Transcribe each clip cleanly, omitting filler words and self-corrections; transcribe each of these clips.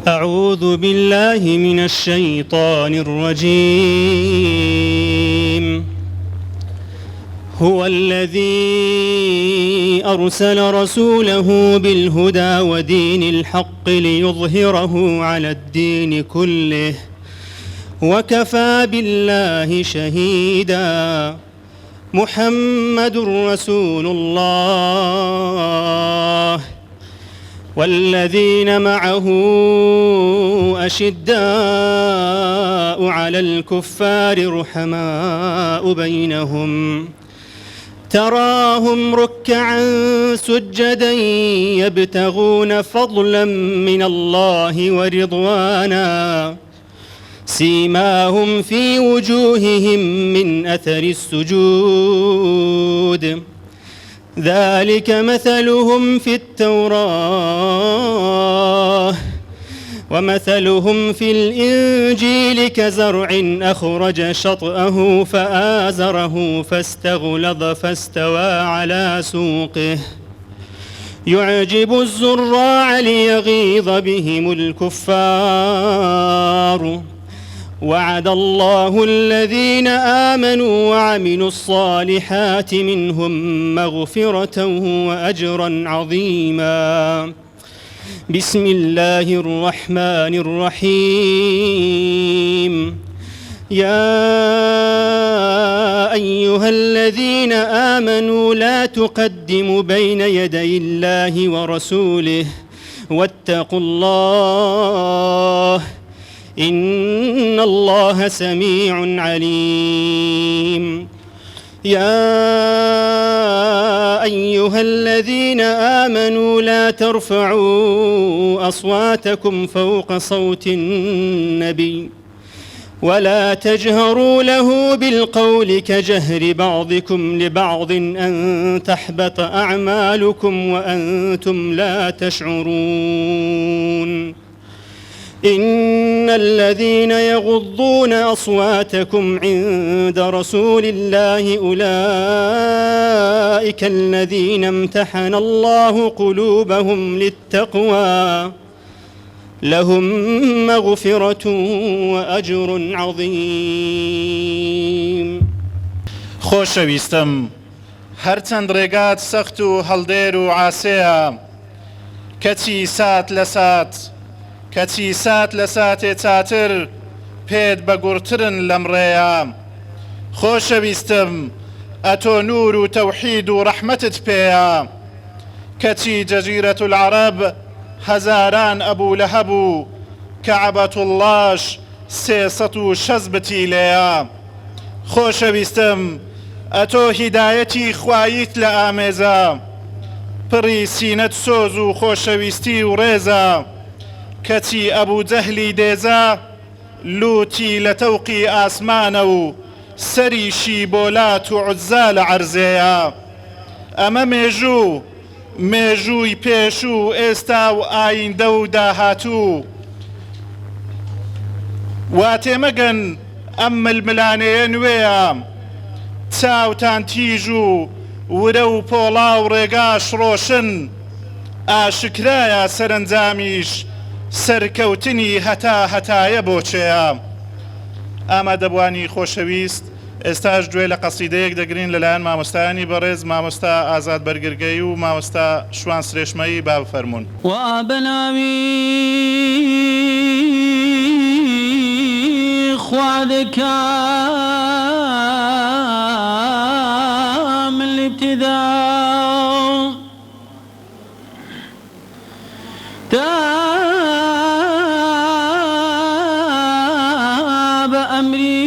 أعوذ بالله من الشيطان الرجيم. هو الذي أرسل رسوله بالهدى ودين الحق ليظهره على الدين كله وكفى بالله شهيدا. محمد رسول الله والذين معه أشداء على الكفار رحماء بينهم تراهم ركعا سجدا يبتغون فضلا من الله ورضوانا سيماهم في وجوههم من أثر السجود ذلك مثلهم في التوراة ومثلهم في الإنجيل كزرع أخرج شطأه فآزره فاستغلظ فاستوى على سوقه يعجب الزراع ليغيظ بهم الكفار. وعد الله الذين آمنوا وعملوا الصالحات منهم مغفرة وأجرا عظيما. بسم الله الرحمن الرحيم. يا أيها الذين آمنوا لا تقدموا بين يدي الله ورسوله واتقوا الله إن الله سميع عليم. يا أيها الذين آمنوا لا ترفعوا أصواتكم فوق صوت النبي ولا تجهروا له بالقول كجهر بعضكم لبعض أن تحبط أعمالكم وأنتم لا تشعرون. إن الذين يغضون أصواتكم عند رسول الله أولئك الذين امتحن الله قلوبهم للتقوى لهم مغفرة وأجر عظيم. خۆشەویستم، هەرچەند ڕێگات سەخت و هەڵدێر و عاسەیە، کەچی سات لە ساتێ چاتر پێت بەگوڕترن لەم ڕێیە. خۆشەویستم، ئەتۆ نور و تەوحید و ڕەحمەتت پێیە، کەچی جەزیرەت العەرەب هەزاران ئەبوو لە هەبوو کەعبەت اللهش 360 بتی لێیە. خۆشەویستم، ئەتۆ هیدایەتی خواییت لە ئامێزە، پڕی سینەت سۆز و خۆشەویستی و ڕێزە، کەچی ئەبوو جەهلی دێزە لوتی لە تەوقی ئاسمانە و سەریشی بۆلات و عوزا لە عەرزەیە. ئەمە مێژووی پێش و ئێستا و ئایندە و داهاتوو. وا تێمەگەن ئەم ململانەیە نوێیە، چاوتان تیژ و ورە و پۆڵا و ڕێگاش ڕۆشن، ئاشکرایە سەرنجامیش سەرکەوتنی هەتایە بۆچەیە. ئامادەبوانی خۆشەویست، ئێستاش گوێ لە قەسیدەیەک دەگرین لەلایەن مامۆستایانی بەڕێز مامۆستا ئازاد بەرگرگەی و مامۆستا شوان سرێشمەیی با بفەرمونون. وابناوی خوادەکە من الابتداء بأمري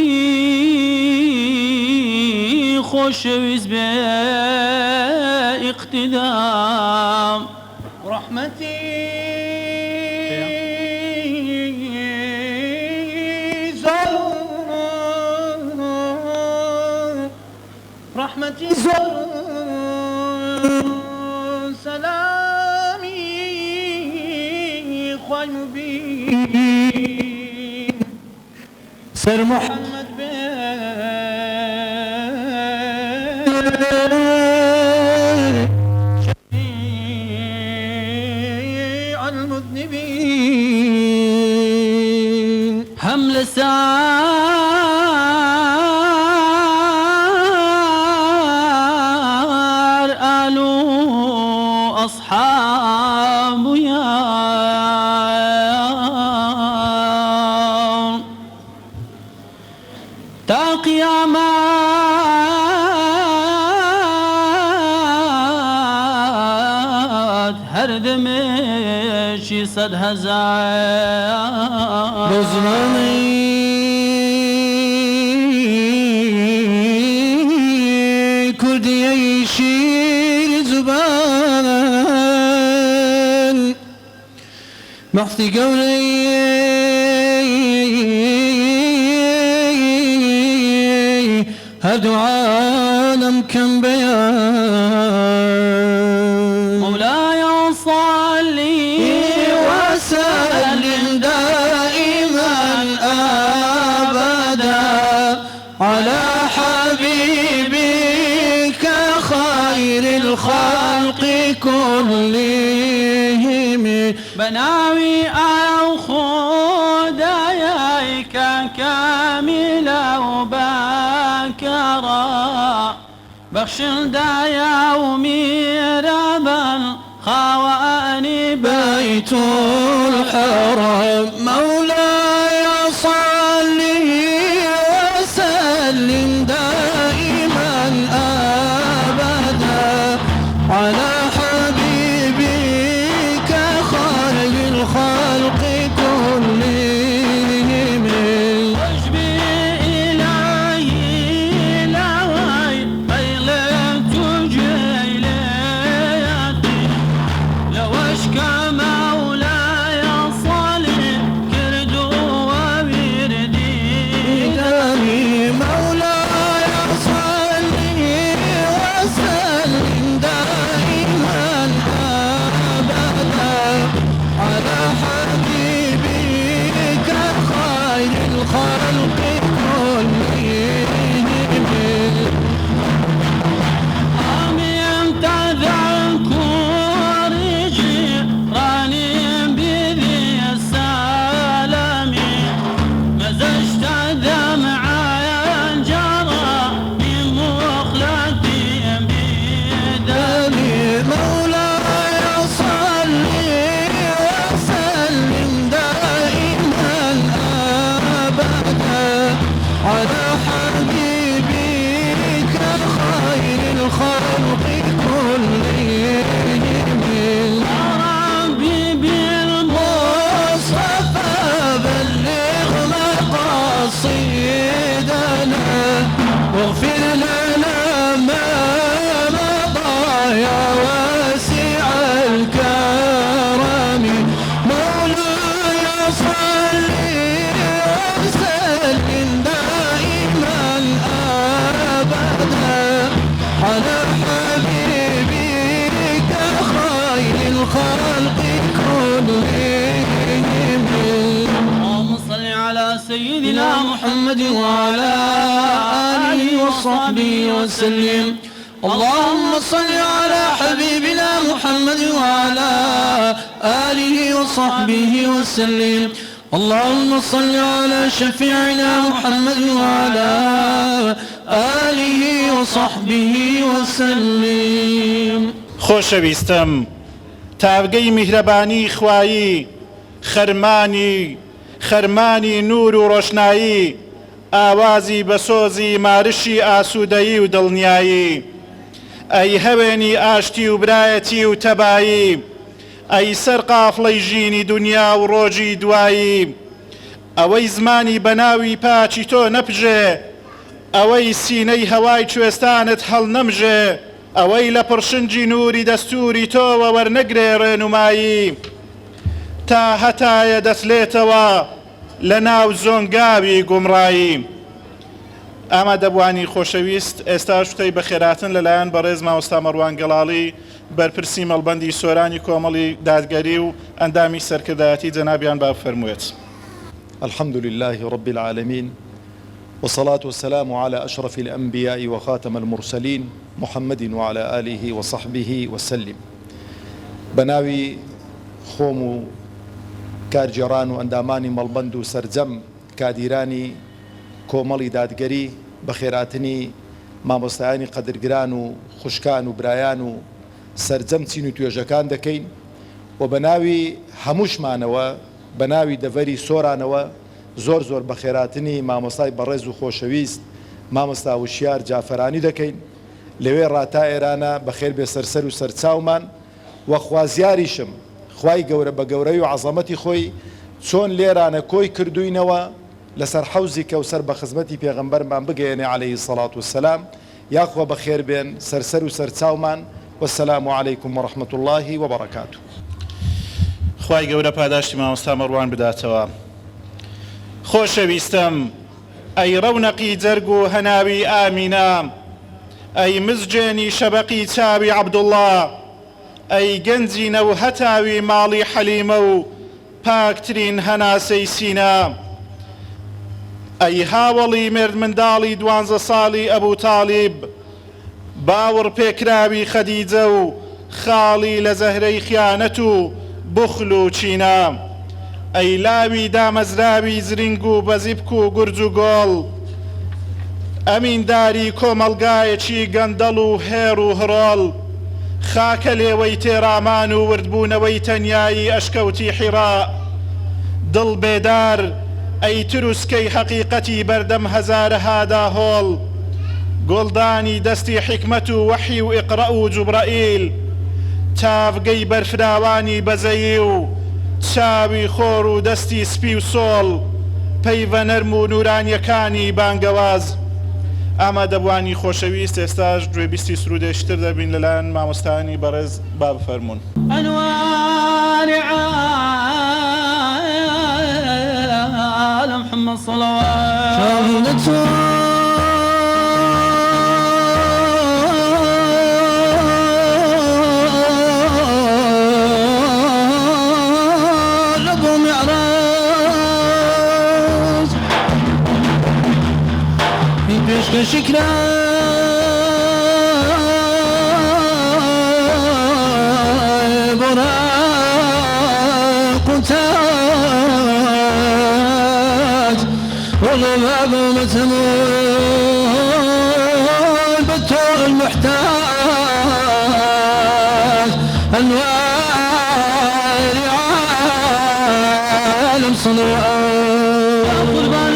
خوشويز باقتدام رحمتي زور سلامي خواي مبين سر محمد شفيع المذنبين هم لسار آلو أصحاب يا تا قيامات هردمشي صد هزار بزماني كردي يشيل زبان محثي قولي هدو عالم كم بيان مولاي صلي وسلم دائما أبدا على حبيبك خير الخلق كلهم بناوي أو خداياك كاملة وبكرا بخش الدايا وميرابا خواني بيت الحرام مولاي صلي وسلم دائما أبدا على حبيبك خير الخلق كلهم واجبي إلهي لهي قيلت جيلاتي لو أشكى مولاي صلي كردو ووردي إلهي مولاي صلي وسلم دائما أبدا على حبيبك خير الخلق كلهم آمين تذكر جيراني بذي السلامي مزجت دمعي جرى من مخلتي بدمي مولاي صلي وسلم دائما أبدا على حبيبك خير الخلق كلهم ربي بالمصطفى مصطفى بلغ مقاصدنا واغفر لنا ما مضى يا واسع الكرم مولاي صلي وسلم دائما أبدا على حبيبك خير الخلق كلهم اللهم صل على سيدنا محمد وعلى آله وصحبه وسلم اللهم صل على حبيبنا محمد وعلى آله وصحبه وسلم اللهم صل على شفيعنا محمد وعلى آله وصحبه وسلم خۆشەویستم تاوگەی میهرەبانی خوایی خەرمانی نور و ڕۆشنایی ئاوازی بەسۆزی مارشی ئاسوودەیی و دڵنیایی ئەی هەوێنی ئاشتی و برایەتی و تەبایی ئەی سەر قافڵەی ژینی دنیا و ڕۆژی دوایی ئەوەی زمانی بەناوی پاچی تۆ نەپژێ ئەوەی سینەی هەوای کوێستانت هەڵ نەمژێ ئەوەی لە پڕشنجی نوری دەستوری تۆوە وەرنەگرێ ڕێنمایی تا هەتایە دەسلێتەوە لە ناو زۆنگاوی گومڕایی ئاما دەبوانی خۆشەویست ئێستا شتەی بە خێراتن لەلایەن بەڕێز مامۆستا مەڕوان گەڵاڵی بەرپرسی مەڵبەندی سۆرانی کۆمەڵی دادگەری و ئەندامی سەرکردایەتی جەنابیان با بفەرمووێت. الحمد لله رب العالمين والصلاة والسلام على أشرف الأنبياء وخاتم المرسلين محمد وعلى آله وصحبه وسلم. بناوي خوم كارجران وأنداماني ملبند سرجم کادیرانی کۆمەڵی دادگەری بە خێراتنی مامۆستایانی قەدرگران و خوشکان و برایان و سەرجەم چین و توێژەکان دەکەین و بە ناوی هەمووشمانەوە بە ناوی دەڤەری سۆرانەوە زۆر زۆر بە خێراتنی مامۆستای بەڕێز و خۆشەویست مامۆستا وشیار جافەرانی دەکەین لەوێ ڕاتا ئێرانە بەخێر بێ سەرسەر و سەرچاومان و خوازیاریشم خوای گەورە بە گەورەی و عەزەمەتی خۆی چۆن لێرانە کۆی کردوینەوە لەسەر حەوزی کەوسەر بە خزمەتی پێغەمبەرمان بگەێنێ عەلەیهی سەڵات وسەلام یاخوا بەخێر بێن سەرسەر و سەرچاومان وەسەلام عەلەیکم وەڕەحمەت اللهی وبەڕەکاتوه. خوای گەورە پاداشتی مامۆستا مەڕوان بداتەوە. خۆشەویستم، ئەی ڕەونەقی جەرگ و هەناوی ئامینە، ئەی مزجێنی شەبەقی چاوی عەبدوڵڵا، ئەی گەنجی نەو هەتاوی ماڵی حەلیمە و پاکترین هەناسەی سینە، ئەی هاوڵی مرد منداڵی 12 ساڵی ئەبوو تاڵیب، باوڕ پێکراوی خەدیجە و خاڵی لە زەهرەی خیانەت و بخل و چینە، ئەی لاوی دامەزراوی زرنگ و بەزیبک و گورج و گۆڵ، ئەمینداری کۆمەلگایەکی گەندەڵ و هێڕ و هڕۆڵ، خاکە لێوەی تێرامان و وردبوونەوەی تەنیایی ئەشکەوتی حیڕا، دڵ بێدار ئەی تروسکەی حەقیقەتی بەردەم هەزارەها داهۆڵ، گۆڵدانی دەستی حکمەت و وەحی و ئیقرە و جوبرەئیل، تاڤگەی بەرفراوانی بەزەیی و چاوی خۆر و دەستی سپی و سۆڵ، پەیڤە نەرم و نورانیەکانی بانگەواز. ئامادەبوانی خۆشەویست ئێستاش گوێبیستی سرودێشتر دەبین لەلایەن مامۆستایانی بەڕێز با بفەرمونون. أنوار عالم محمد صلوات شكرا براق تاج والله ما بمتمون بالطول المحتاج أنوار عالم صنوات قربان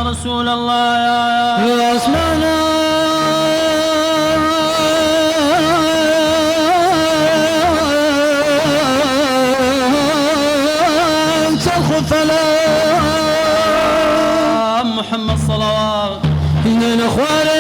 رسول الله يا اسمعنا تاخذ فلا محمد صلوات من اخواني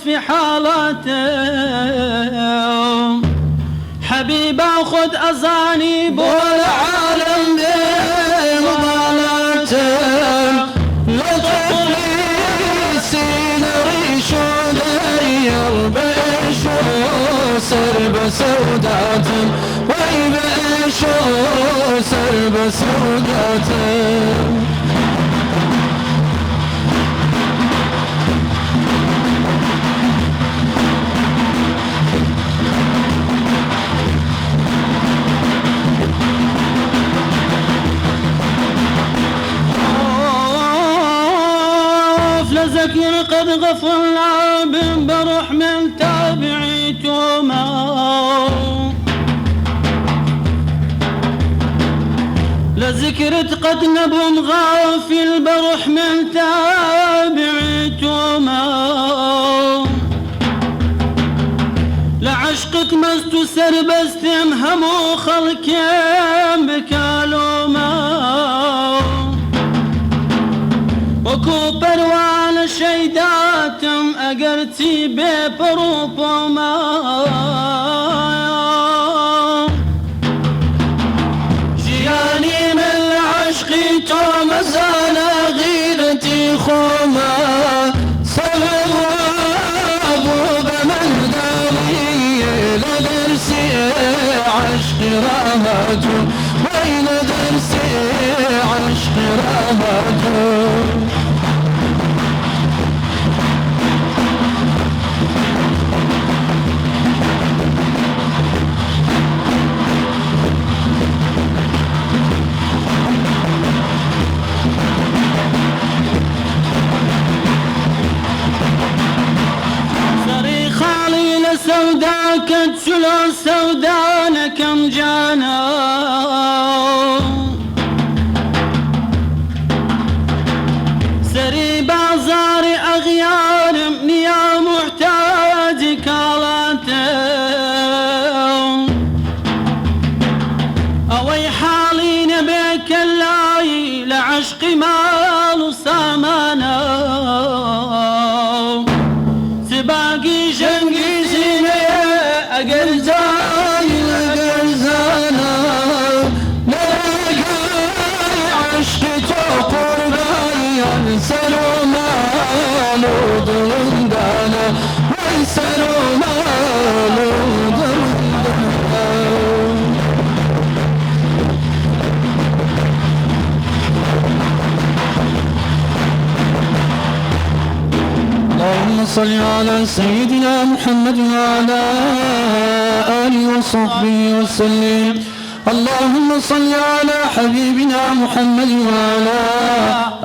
في حالاتهم حبيب اخذ اذاني بول عالم بمضالاتهم لطفي سين ريش ودري سر بسوداتم وي بعيشو سر بسوداتم لذكر قد غفرنا برحمة تابعيتما لذكرت قد نبم غافل برحمة تابعيتما لعشقك مست سربستم همو خلقين بكالوما وكو پروان شیداتم اگرچی بے پروپما جیانی من عشقی تو مزانا غیرتی خوما سبب بمن دالی لدرسی عشق راهاتو وين درسي عشق راهاتو سوداك تشلو سودانا كم جانا سري بازار أغيار يا محتاج كالاتم أوي حالي نبيك اللاي لعشق مال سامانا سباقي جنقي أقرزاي لقرزانا نلقى عشقي قرباي انسلوا مالو ضرندانا وانسلوا مالو ضرندانا اللهم صل على سيدنا محمد وعلى آله وصحبه وسلم اللهم صل على حبيبنا محمد وعلى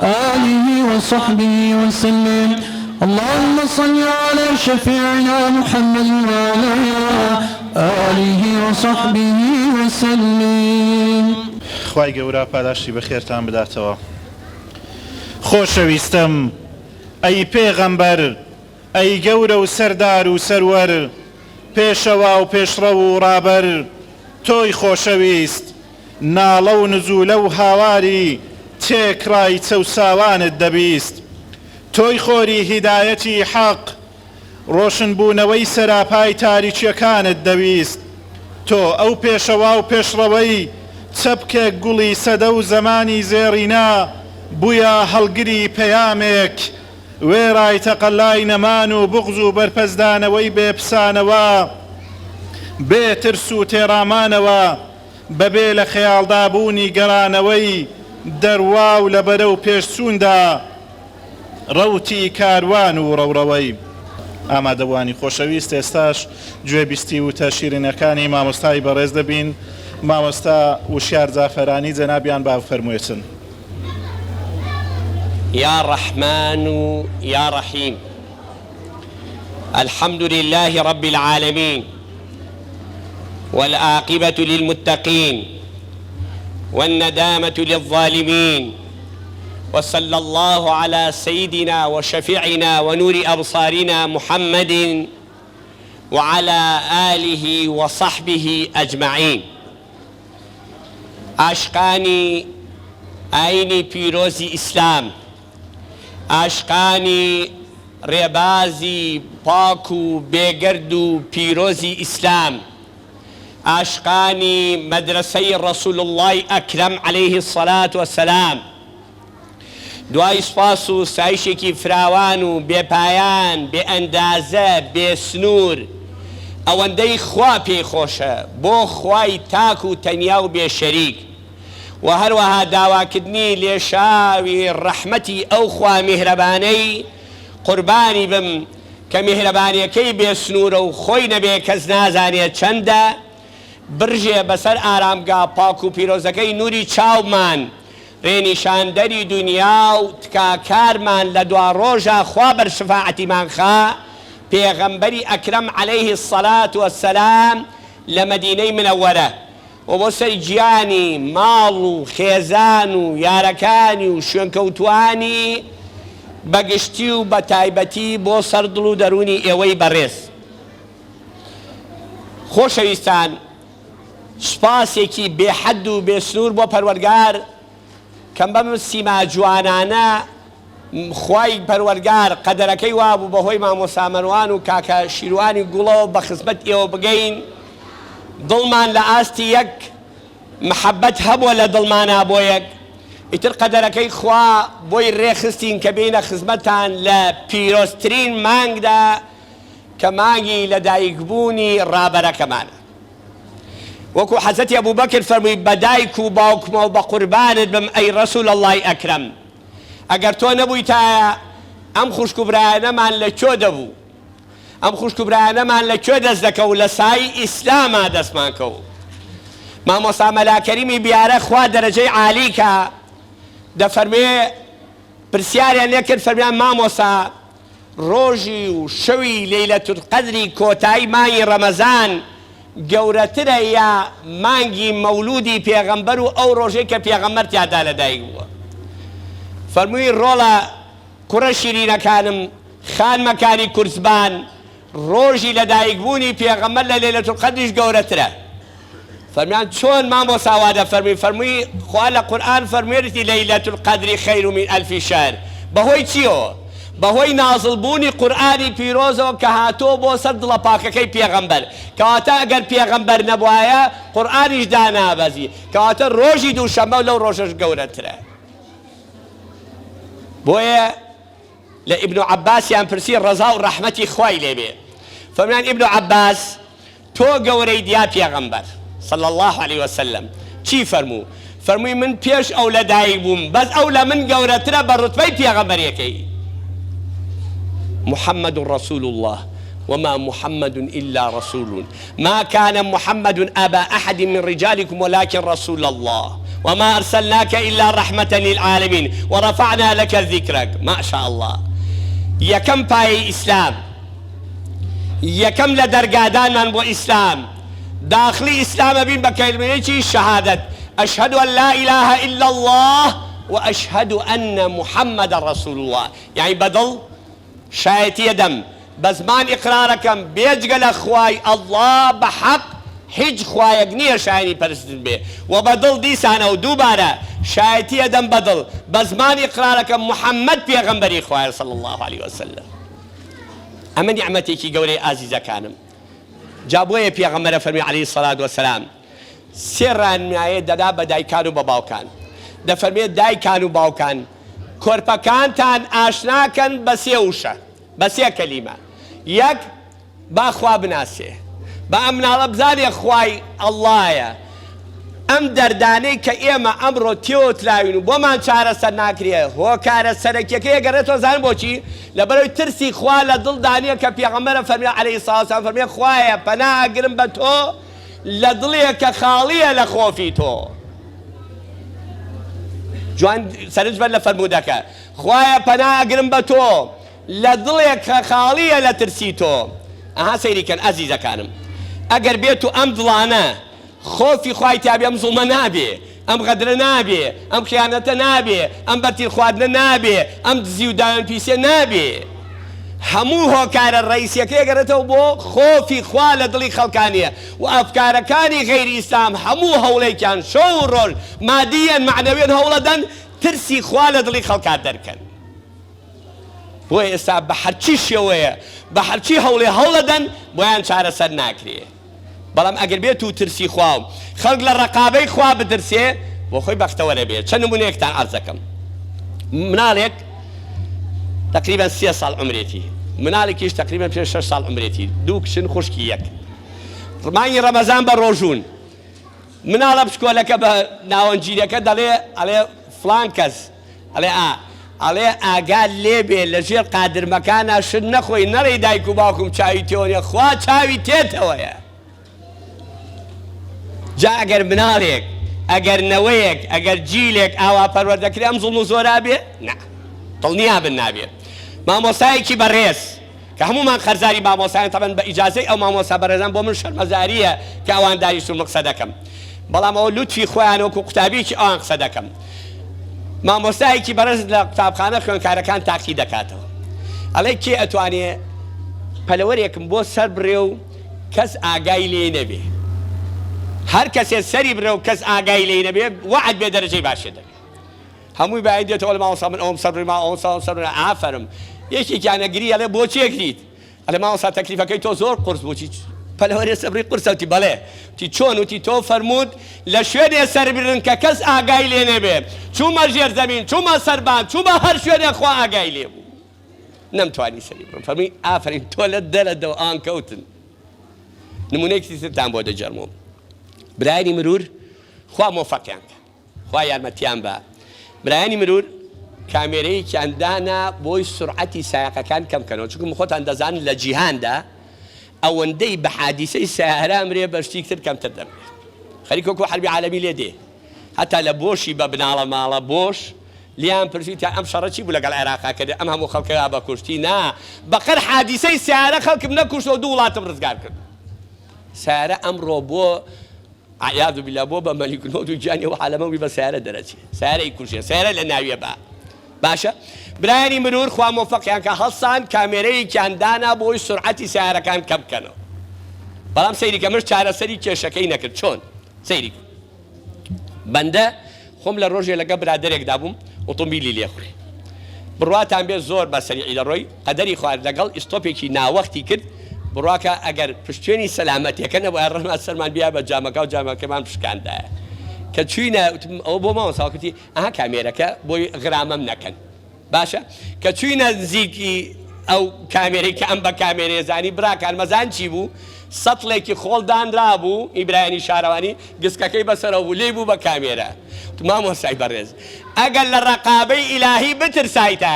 آله وصحبه وسلم اللهم صل على شفيعنا محمد وعلى آله وصحبه وسلم خوای گەورە پاداشتی بەخێرتان بداتەوە. خۆشەویستم ئەی پێغەمبەر ئەی گەورە و سەردار و سەروەر پێشەوا و پێشڕە و ڕابەر تۆی خۆشەویست ناڵە و نزوولە و هاواری تێکڕای چەوساوانت دەبیست تۆی خۆری هیدایەتی حەق ڕۆشنبوونەوەی سەراپای تاریچیەکانت دەویست تۆ ئەو پێشەوا و پێشڕەوەی چەپکێک گوڵی سەدە و زەمانی زێڕینا بوویە هەڵگری پەیامێک وێڕای تەقەلای نەمان و بغز و بەرپەزدانەوەی بێپسانەوە بێترس و تێڕامانەوە بەبێ لە خەیاڵدابوونی گەڕانەوەی دەروا و لە بەرە و پێشچووندا ڕەوتی کاروان و ڕەوڕەوەی ئامادەبوانی خۆشەویست ئێستاش گوێبیستی و تەشیرینەکانی مامۆستای بەڕێز دەبین مامۆستا وشیار جافەرانی جەنابیان بافەرموویەچن. يا رحمن يا رحيم الحمد لله رب العالمين والعاقبة للمتقين والندامة للظالمين وصلى الله على سيدنا وشفيعنا ونور أبصارنا محمد وعلى آله وصحبه أجمعين. عاشقانی ئاینی پیرۆزی ئیسلام عاشقانی ڕێبازی پاک و بێگەرد و پیرۆزی ئیسلام عاشقانی مەدرسەی ڕەسوول اللهی ئەکرەم عەلەیه الصەلاة وەسەلام دوای سوپاس و سایشێکی فراوان و بێپایان بێ ئەندازە بێ سنوور ئەوەندەی خوا پێی خۆشە بۆ خوای تاک و تەنیا و بێشەریک و هەروەها داواکردنی لێشاوی ڕەحمەتی ئەو خوا میهرەبانەی قوربانی بم کە میهرەبانیەکەی بێسنوورە و خۆی نەبێ کەس نازانێت چەندە برژێ بەسەر ئارامگا پاک و پیرۆزەکەی نوری چاومان ڕێنیشاندەری دنیا و تکاکارمان لە دوا ڕۆژە خوا بەرشفاعەتیمان خا پێغەمبەری ئەکرەم عەلەیهی السەلات وەسسەلام لە مەدینەی منەوەرە و بۆ سەر گیانی ماڵ و خێزان و یارەکانی و شوێنکەوتوانی بەگشتی و بە تایبەتی بۆ سەردڵ و دەرونی ئێوەی بەڕێز خۆشەویستان سوپاسێکی بێحەد و بێسنوور بۆ پەروەرگار کەم بەم سیما جوانانە خوای پەروەرگار قەدەرەکەی وابوو بەهۆی مامۆستا مەروان و کاکە شیروانی گوڵەوە بە خزمەت ئێوە بگەین دڵمان لە ئاستی یەک محەبەت هەبووە لە دڵمانە بۆ یەک ئیتر قەدەرەکەی خوا بۆی ڕێخستین کە بینە خزمەتان لە پیرۆزترین مانگدا کە مانگی لەدایکبوونی ڕابەرەکەمانە وەکو حەزەتی ئەبوبەکر فەرمووی بە دایک و باوکمەوە بە قوربانت بم ئەی ڕەسوول ئەڵڵای ئەکرەم ئەگەر تۆ نەبوویتایە ئەم خوشک و برایانەمان لەکوێ دەبوو ئەم خوشک و برایانەمان لەکوێ دەست دەکەوت لە سایی ئیسلاما دەستمان کەوت مامۆستا مەلاکەریمی بیارە خوا دەرەجەی عالی کە دەفەرمێ پرسیاریان لێ کرد فەرمیان مامۆستا ڕۆژی و شەوی لەیلەتولقەدری کۆتایی مانگی ڕەمەزان گەورەترە یا مانگی مەولودی پێغەمبەر و ئەو ڕۆژەی کە پێغەمبەر تیادا لەدایک بووە فەرمووی ڕۆڵە کوڕە شیرینەکانم خانمەکانی کورسبان ڕۆژی لەدایکبوونی پێغەمبەر لە لەیلەتولقەدریش گەورەترە فەرمیان چۆن مامۆستا وا دەفەرمووی فەرمووی خوا لە قورئان فەرموویەتی لەیلەتولقەدری خەیر من ئەلفی شەهر بەهۆی چیەوە بەهۆی نازڵبوونی قورئانی پیرۆزەوە کە هاتۆ بۆ سەر دڵە پاکەکەی پێغەمبەر کەواتە ئەگەر پێغەمبەر نەبوایە قورئانیش دانابەزی کەواتە ڕۆژی دووشەممە لەو ڕۆژەش گەورەترە بۆیە لە ئیبن عەباسیان پرسی ڕەزا و ڕەحمەتی خوای لێبێ فەرمیان ئیبن عەباس تۆ گەورەی دیا پێغەمبەر صلى الله عليه وسلم چی فەرموو فەرمووی من پێش ئەو لەدایک بووم بەس ئەو لە من گەورەترە بە ڕوتبەی پێغەمبەرەکەی محمد رسول الله وما محمد إلا رسول ما كان محمد أبا أحد من رجالكم ولكن رسول الله وما أرسلناك إلا رحمة للعالمين ورفعنا لك ذكرك ما شاء الله يكم باي إسلام يكم لدرقادان من بو إسلام داخلي إسلام بين بكلمة شهادة أشهد أن لا إله إلا الله وأشهد أن محمد رسول الله يعني بدل شایەتی دەم بە زمان ئیقرارەکەم بێجگە لە خوای ئەڵڵا بە حەق هیچ خوایەک نییە شایانی پەرستن بێ و بەدڵ دیسانە و دووبارە شایەتی دەم بەدڵ بە زمان ئیقرارەکەم محەممەد پێغەمبەری خوایە صلی الله عليه وسلم ئەمە نیعمەتێکی گەورەی ئازیزەکانم جا بۆیە پێغەمبەرە فەرمی عەلەیهی سەڵات وەسەلام سێ ڕانمایە دەدا بە دایکان و بە باوکان دەفەرمێت دایکان و باوکان کۆرپەکانتان ئاشناکەن بە سێ وشە بە سێ کەلیمە یەک با خوا بناسێ بە ئەم مناڵە بزانێ خوای ئەڵڵایە ئەم دەردانەی کە ئێمە ئەمڕۆ تێوتراوین و بۆمان چارەسەر ناکرێ هۆکارە سەرەکیەکەی گەڕێتەوە زان بۆچی لەبەرەوەی ترسی خوا لە دڵدانیە کە پێغەمبەرە فەرمیە عەلەیهی سەڵات وسەلام فەرمیە خوایە پەناگرم بە تۆ لە دڵێک کە خاڵیە لە خۆفی تۆ جوان سەرنج بەر لە فەرموودەکە خوایە پەناگرم بە تۆ لە دڵێک کە خاڵیە لە ترسی تۆ ئەها سەیریکەن ئەزیزەکانم ئەگەر بێت و ئەم دڵانە خۆفی خوای تیابێ ئەم زوڵمە نابێ ئەم غەدرە نابێ ئەم خیانەتە نابێ ئەم بەرتیل خواردنە نابێ ئەم دزی و داوێن پیسێ نابێ هەموو هۆکارە ڕئیسیەکەی گەڕێتەوە بۆ خۆفی خوا لە دڵی خەڵکانیە و ئەفکارەکانی غەیری ئیسلام هەموو هەوڵێکیان شەو و ڕۆژ مادیەن معنەویەن هەوڵەدەن ترسی خوا لە دڵی خەڵکان دەرکەن بۆیە ئێستا بە هەرچی شێوەیە بە هەرچی هەوڵێ هەوڵەدەن بۆیان چارەسەر ناکرێ بەڵام ئەگەر بێت و ترسی خوا و خەڵک لە ڕەقابەی خوا بدرسێ بۆ خۆی بەختەوەرە بێت چەند نمونەیەکتان عەرز دەکەم مناڵێک تقریبا 3 ساڵ عمرێتی مناڵێکیش تقریبا 5 6 ساڵ عمرێتی دوو کچن خوشکی یەک ڕمانی ڕەمەزان بە ڕۆژوون مناڵە پشکۆلەکە بە ناوەنجیرەکە ئەڵێ فلان کەس ئەڵێ ئاگات لێبێ لەژێر قادرمەکانە شت نەخۆی نەڕێی دایک و باوکم چاوی تێوەنێ خوا چاوی تێتەوەیە. جا ئەگەر مناڵێک ئەگەر نەوەیەک ئەگەر جیلێک ئاوا پەروەردەکرێ ئەم زوڵم و زۆرا بێ نا دڵنیا بن نابێ. مامۆستایەکی بەڕێز کە هەمومان خەرزاری مامۆستایان تەبەن بە ئیجازەی ئەو مامۆستا بەڕێزان بۆ من شەرمەزاریە کە ئەوان دانیشتون قسە دەکەم، بەڵام ئەوە لوتفی خۆیان وەکو قوتابیەکی ئەوان قسە دەکەم. مامۆستایەکی بەڕێز لە قوتابخانە خوێندکارەکان تاقی دەکاتەوە، ئەڵێ کێ ئەتوانێ پەلەوەرێکم بۆ سەر بڕێ و کەس ئاگای لێ نەبێ، هەر کەسێ سەری برە و کەس ئاگای لێ نەبێ وعد بێ دەرەجەی باشێ دەبێ. هەمووی باید دێتەوە لە مامۆستا من ئەوم سەبڕی ئەوم سەبڕی ئافەرم. یەکێکیان ئەگری ئەڵێ بۆ چێکریت؟ ئەڵێ مامۆستا تەکلیفەکەی تۆ زۆر قورس بوو. پەلەوەرێ سەبڕی قورسە وتی بەڵێ، وتی چۆن؟ وتی تۆ فەرموود لە شوێنێ سەربرن کە کەس ئاگای لێ نەبێ، چوومە ژێر زەمین، چوومە سەربان، چوومە هەر شوێنێ خوا ئاگای لێ بوو، نەمتوانی سەری بڕم. فەرمی ئافرین تۆ لە دەرەدەوە ئان کەوتن. نمونەیەکی ترتان بۆ دەجەرمەوە. برایانی مرور خوا مۆفەقیان کە، خوا یارمەتیان بە. برایانی مرور کامێرەیەکیان دانا بۆی سورعەتی سایقەکان کەمکەنەوە، چونکە خۆتان دەزانن لە جیهاندا ئەوەندەی بە حادیسەی سیارە ئەمرێ بەشتی تر کەمتر دەمرێت. خەریک وەکو حەربی عالەمی لێ دێ، هەتا لە بۆشی بە بناڵە ماڵە بۆش لیان پرسیوتە ئەم شەڕە چی بوو لەگەڵ عێراقا کردێ؟ ئەم هەموو خەڵکەکە بە کوشتی نا بەقەر حادیسەی سیارە خەڵکم نەکوشتەوە دوو وڵاتم ڕزگار کرد. سیارە ئەمڕۆ بۆ عیاذ بالله بۆ بە مەلیکولمەوت و گیانی و عالەمەوی بە سیارە دەرەچێ، سیارەی کوژێ، سیارە لە ناویە بە. باشە برایانی مرور خوا مۆفەقیان کە هەڵسان کامێرەیەکیان دانا بۆی سورعەتی سیارەکان کەم بکەنەوە. بەڵام سەیری کە مش چارەسەری کێشەکەی نەکرد. چۆن؟ سەیری بەندە خۆم لە ڕۆژێ لەگە برادەرێکدا بووم ئۆتۆمبیلی لێخوڕی، بڕواتان بێ زۆر بە سەریعی دەڕۆی، قەدەری خوارد لەگەڵ ئیستۆپێکی ناوەختی کرد. بڕواکە ئەگەر پشتێنی سەلامەتیەکە نەبووە ڕەما سەرمان بیا بە جامەکە و جامەکەمان پشکاندایە کە چوینە ئەو بۆ مامۆستاوەکەتی ئەها کامێرەکە بۆی غرامەم نەکەن. باشە کە چوینە نزیکی ئەو کامێرەی کە ئەم بە کامێرەیە زانی براکان مەزان چی بوو؟ سەتڵێکی خۆڵدانرا بوو ئیبرایانی شارەوانی گسکەکەی بەسەرەوە بوو لێ بوو بە کامێرە. مامۆستای بەڕێز ئەگەر لە ڕەقابەی ئیلاهی بترسایتە،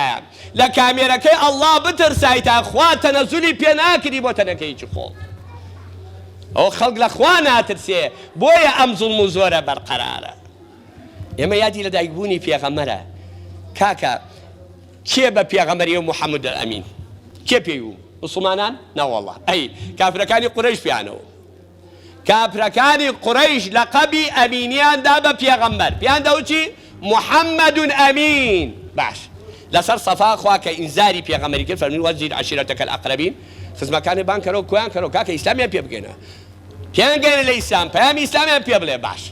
لە کامێرەکەی ئەڵڵا بترسایتە، خوا تەنەزولی پێ ناکردی بۆ تەنەکەیکی خۆڵ. ئەو خەڵک لە خوا ناترسێ، بۆیە ئەم زوڵم و زۆرە بەرقەرارە. ئێمە یادی لە دایکبوونی پێغەمبەرە. کاکە کێ بە پێغەمبەری محەممەد ئەمین کێ پێی بوو؟ مسڵمانان؟ نەوەڵڵا ئەی کافرەکانی قوڕەیش پیانەوە. کافرەکانی قوڕەیش لەقەبی ئەمینیاندا بە پێغەمبەر، پیان دەوچی محەممەد ئەمین. باش لەسەر سەفا خوا کە ئینزاری پێغەمبەری کرد فەرمووی وەزیر عەشیرەتەکە الئەقرەبین، خزمەکانی بان کەرەوە کۆیان کەرەوە کاکە ئیسلامیان پێ بگەنە، پێیان گەێنە لە ئیسلام، پەیامی ئیسلامیان پێ بڵێ. باش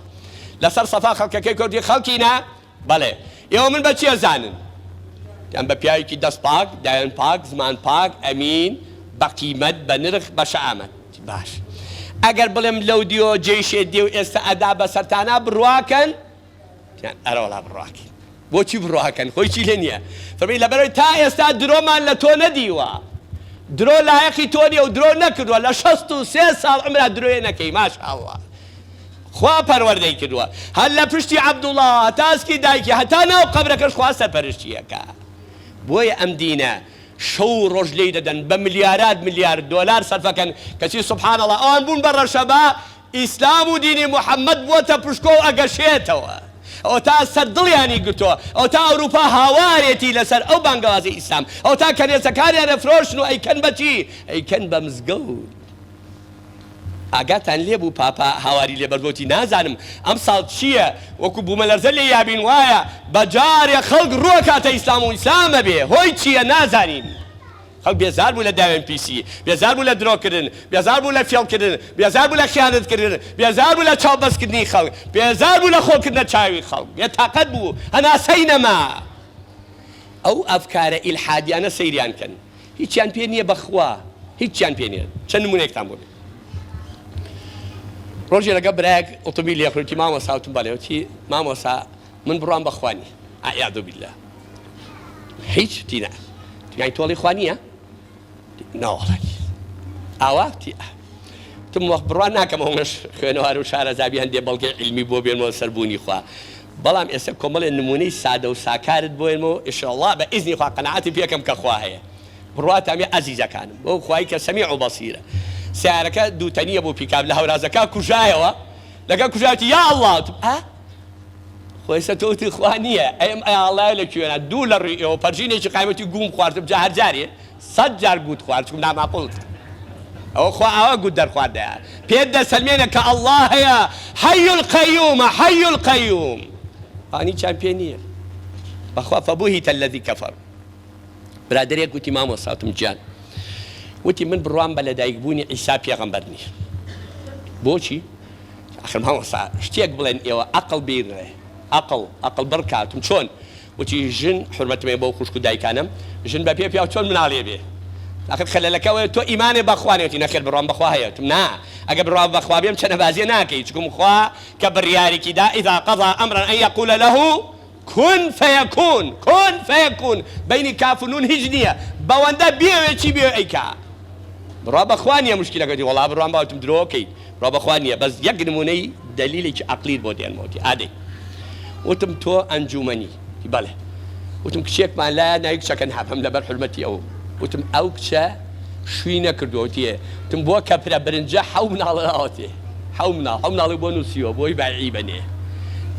لەسەر سەفا خەڵکەکەی کەوتی خەڵکینە بەڵێ ئێوە من بە چێ زانن؟ یان بە پیاوێکی دەست پاک، دایان پاک، زمان پاک، ئەمین، بە قیمەت، بە نرخ، بە شەعامەت. باش ئەگەر بڵێم لەو دیۆ جێشێ دێ و ئێستا ئەدا بەسەرتانە بڕواکەن، یان ئەرەوەڵا بڕواکەن. بۆچی بڕواکەن؟ خۆی چی لێ نییە؟ فەرمی لەبەرەوەی تا ئێستا درۆمان لە تۆ نەدیوە، درۆ لایەقی تۆ نیە و درۆ نەکردووە، لە 63 ساڵ عمرا درۆیە نەکەی. ماشاءڵڵا خوا پەروەردەی کردووە، هەر لە پشتی عەبدوڵڵا تاسکی دایکی هەتا ناو قەبرەکەش خوا سەرپەرشتیەکە. بۆیە ئەم دینە شەو ڕۆژ لێی دەدەن، بە ملیارات ملیارد دۆلار سەرفەکەن، کەچی سوبحانەڵڵا ئەوان بوون بە ڕەشەبا ئیسلام و دینی محەممەد بۆتە پشکۆ و ئەگەشێتەوە. ئەو تا سەردڵیانی گرتووە، ئەو تا ئەوروپا هاوارێتی لەسەر ئەو بانگەوازی ئیسلام، ئەو تا کەنێسەکانیانە فرۆشن و ئەیکەن بەچی؟ ئەیکەن بە مزگەوت. ئاگاتان لێ بوو پاپا هاواری لێبەردۆتی نازانم ئەم ساڵ چییە؟ وەکو بوومەلەرزە لێ یابین وایە بەجارێ خەڵک ڕووە کاتە ئیسلام و ئیسلامە بێ، هۆی چییە نازانین. خەڵک بێزار بوو لە داوێن پیسی، بێزار بوو لە درۆکردن، بێزار بوو لە فێڵکردن، بێزار بوو لە خیانەتکردن، بێزار بوو لە چاوبەستکردنی خەڵک، بێزار بوو لە خۆکردنە چاوی خەڵک، بێتاقەت بوو، هەناسەی نەما. ئەو ئەفکارە ئیلحادیانە سەیریان کەن، هیچیان پێ نییە بەخوا، هیچیان پێ نییە. چەند نمونەیەکتان بۆ بێ. ڕۆژێ لەگە برایەک ئۆتۆمبیل لێخوڕی مامۆستا وتم بەڵێوتی مامۆستا من بڕوام بەخوانی ئەعیاذ بالله. هیچ تینە یانی تۆڵی خوا نییە؟ ناوەڵی ئاوا تی تم وەخت بڕوان ناکەمەوەش خوێنەوار و شارەزابی هەندێک بەڵگەی علمی بۆ بێنەوە سەربوونی خوا بەڵام ئێستا کۆمەڵێ نمونەی سادە و ساکارت بۆێنەوە ئینشاءڵڵا بە ئیزنی خوا قەناعەتی پێکەم کە خوا هەیە بڕواتامی عەزیزەکانم بۆ خوای کە سەمیع و بەسیرە سیارەکە دووتەنیە بۆ پیکاب لە هەورازەکە کوژایەوە لەگەڵ کوژایەتی یا ئەڵڵا خۆی ئێستا تۆ وتی خوا نییە ئەم ئەڵڵای لەکوێنە دوو لە ڕوویەوە پەرژینێکی قایمەتی گوم خواردم جا هەر جارێ 100 جار گوت خوارد چکم ناماپڵت ئەوە خوا ئەوە گوت دەرخواردەیە پێت دەسەلمێنە کە ئەڵڵا هەیە حەی القەیومە حەی القەیوم ئانی چیان پێ نییە بەخوا فەبوهیتە الەذی کەفەر برادرێک وتی مامۆستاتم گیان وتی من بڕوام بە لەدایکبوونی عیسا پێغەمبەر نییە بۆچی؟ ئاخر مامۆستا شتێک بڵێن ئێوە عەقڵ بیرنێ عەقڵ بڕکاتم چۆن وتی ژن حورمەتمێ بۆ خوشک و دایکانم ژن بە پێ پیا چۆن مناڵێ بێ آخر خەلەلەکەوەیە تۆ ئیمانێ بەخوا نێتی نەخێر بڕوام بەخوا هەیە نا ئەگە بڕوام بەخوا بێم چەنەبازیە ناکەی چکم خوا کە بڕیارێکی دا ئیذا قەضا ئەمرا ئەن یەقول له كن فيكون بینی کاف و نون هیچ نییە بەوەندە بێوێ چی بێ ئەیکا بڕوا بەخوا نییە مشکلەکەتی وەڵا بڕوام باوتم درۆکەیت بڕوا بەخوا نییە بەس یەک نمونەی دەلیلێکی عەقلیت بۆ دێنمەوەتی ئادەی وتم تۆ ئەنجومەنی بەڵێ وتم کچێکمان لایە ناوی کچەکە نابم لەبەر حورمەتی ئەو وتم ئەو کچە شووی نەکردووەتیە وتم بۆ کەپرە برنجە حەو مناڵەوەتێ حەو مناڵی بۆ نووسیوە بۆی بەعی بەنێ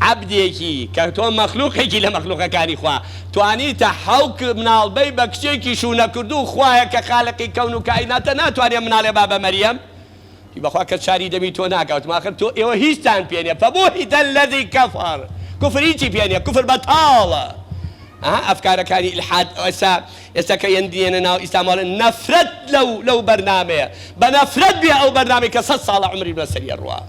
عەبدێکی کە تۆ مەخلوقێکی لە مەخلوقەکانی خوا توانیتە حەو مناڵبەی بە کچێکی شوو نەکردوو خوایە کە خالقی کەون و کائیناتە ناتوانێ مناڵێ بابە مەریەم بەخوا کە چاری دەمی تۆ ناکەوت ماخر تۆ ئێوە هیچتان پێ نییە فەبوهیتە الەذی کەفەر کوفریی پێ نییە کوفر بەتاڵە ئەفکارەکانی ئیلحاد ئێستا کە یەندێنە ناو ئیسلامەوە نەفرەت لەو بەرنامەیە بە نەفرەت بێ ئەو بەرنامەی کە 100 ساڵە عومری بەسەریە ڕوا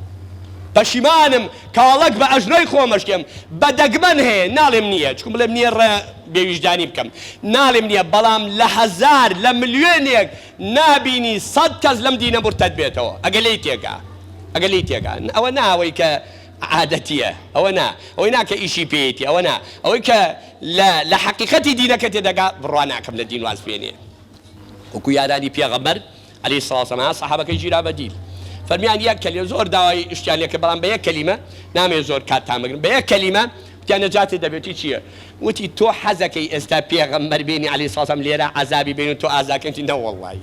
پەشیمانم کاڵک بە ئەژنۆی خۆمەشکێم بە دەگمەن هەیە ناڵێم نییە چکم بڵێم نییە ڕێ بێویژدانی بکەم ناڵێم نییە بەڵام لە هەزار لە ملیۆنێک نابینی 100 کەس لەم دینە مرتەد بێتەوە ئەگە لێی تێگا ئەوە ناوەی کە عادەتیە ئەوە نا ئەوەی ناکە ئیشی پێیەتی ئەوە نا ئەوەی کە لە حەقیقەتی دینەکە تێدەگا بڕوا ناکەم لە دین واز پێنێ وەکو یارانی پێغەمبەر عەلەیهی سەڵاتو وەسەلام سەحابەکەی گیرا بە دیل فەرمیان یەک کەلیمە زۆر داوای شتیان لێ کە بەڵام بە یەک کەلیمە نامێ زۆر کاتتان بگرن بە یەک کەلیمە وتیان نەجاتی دەبێتی چییە وتی تۆ حەزەکەی ئێستا پێغەمبەر بینی عەلەیهی سەڵاتو وەسەلام لێرە عەزابی بینی تۆ ئازاکەنی نەوەڵڵی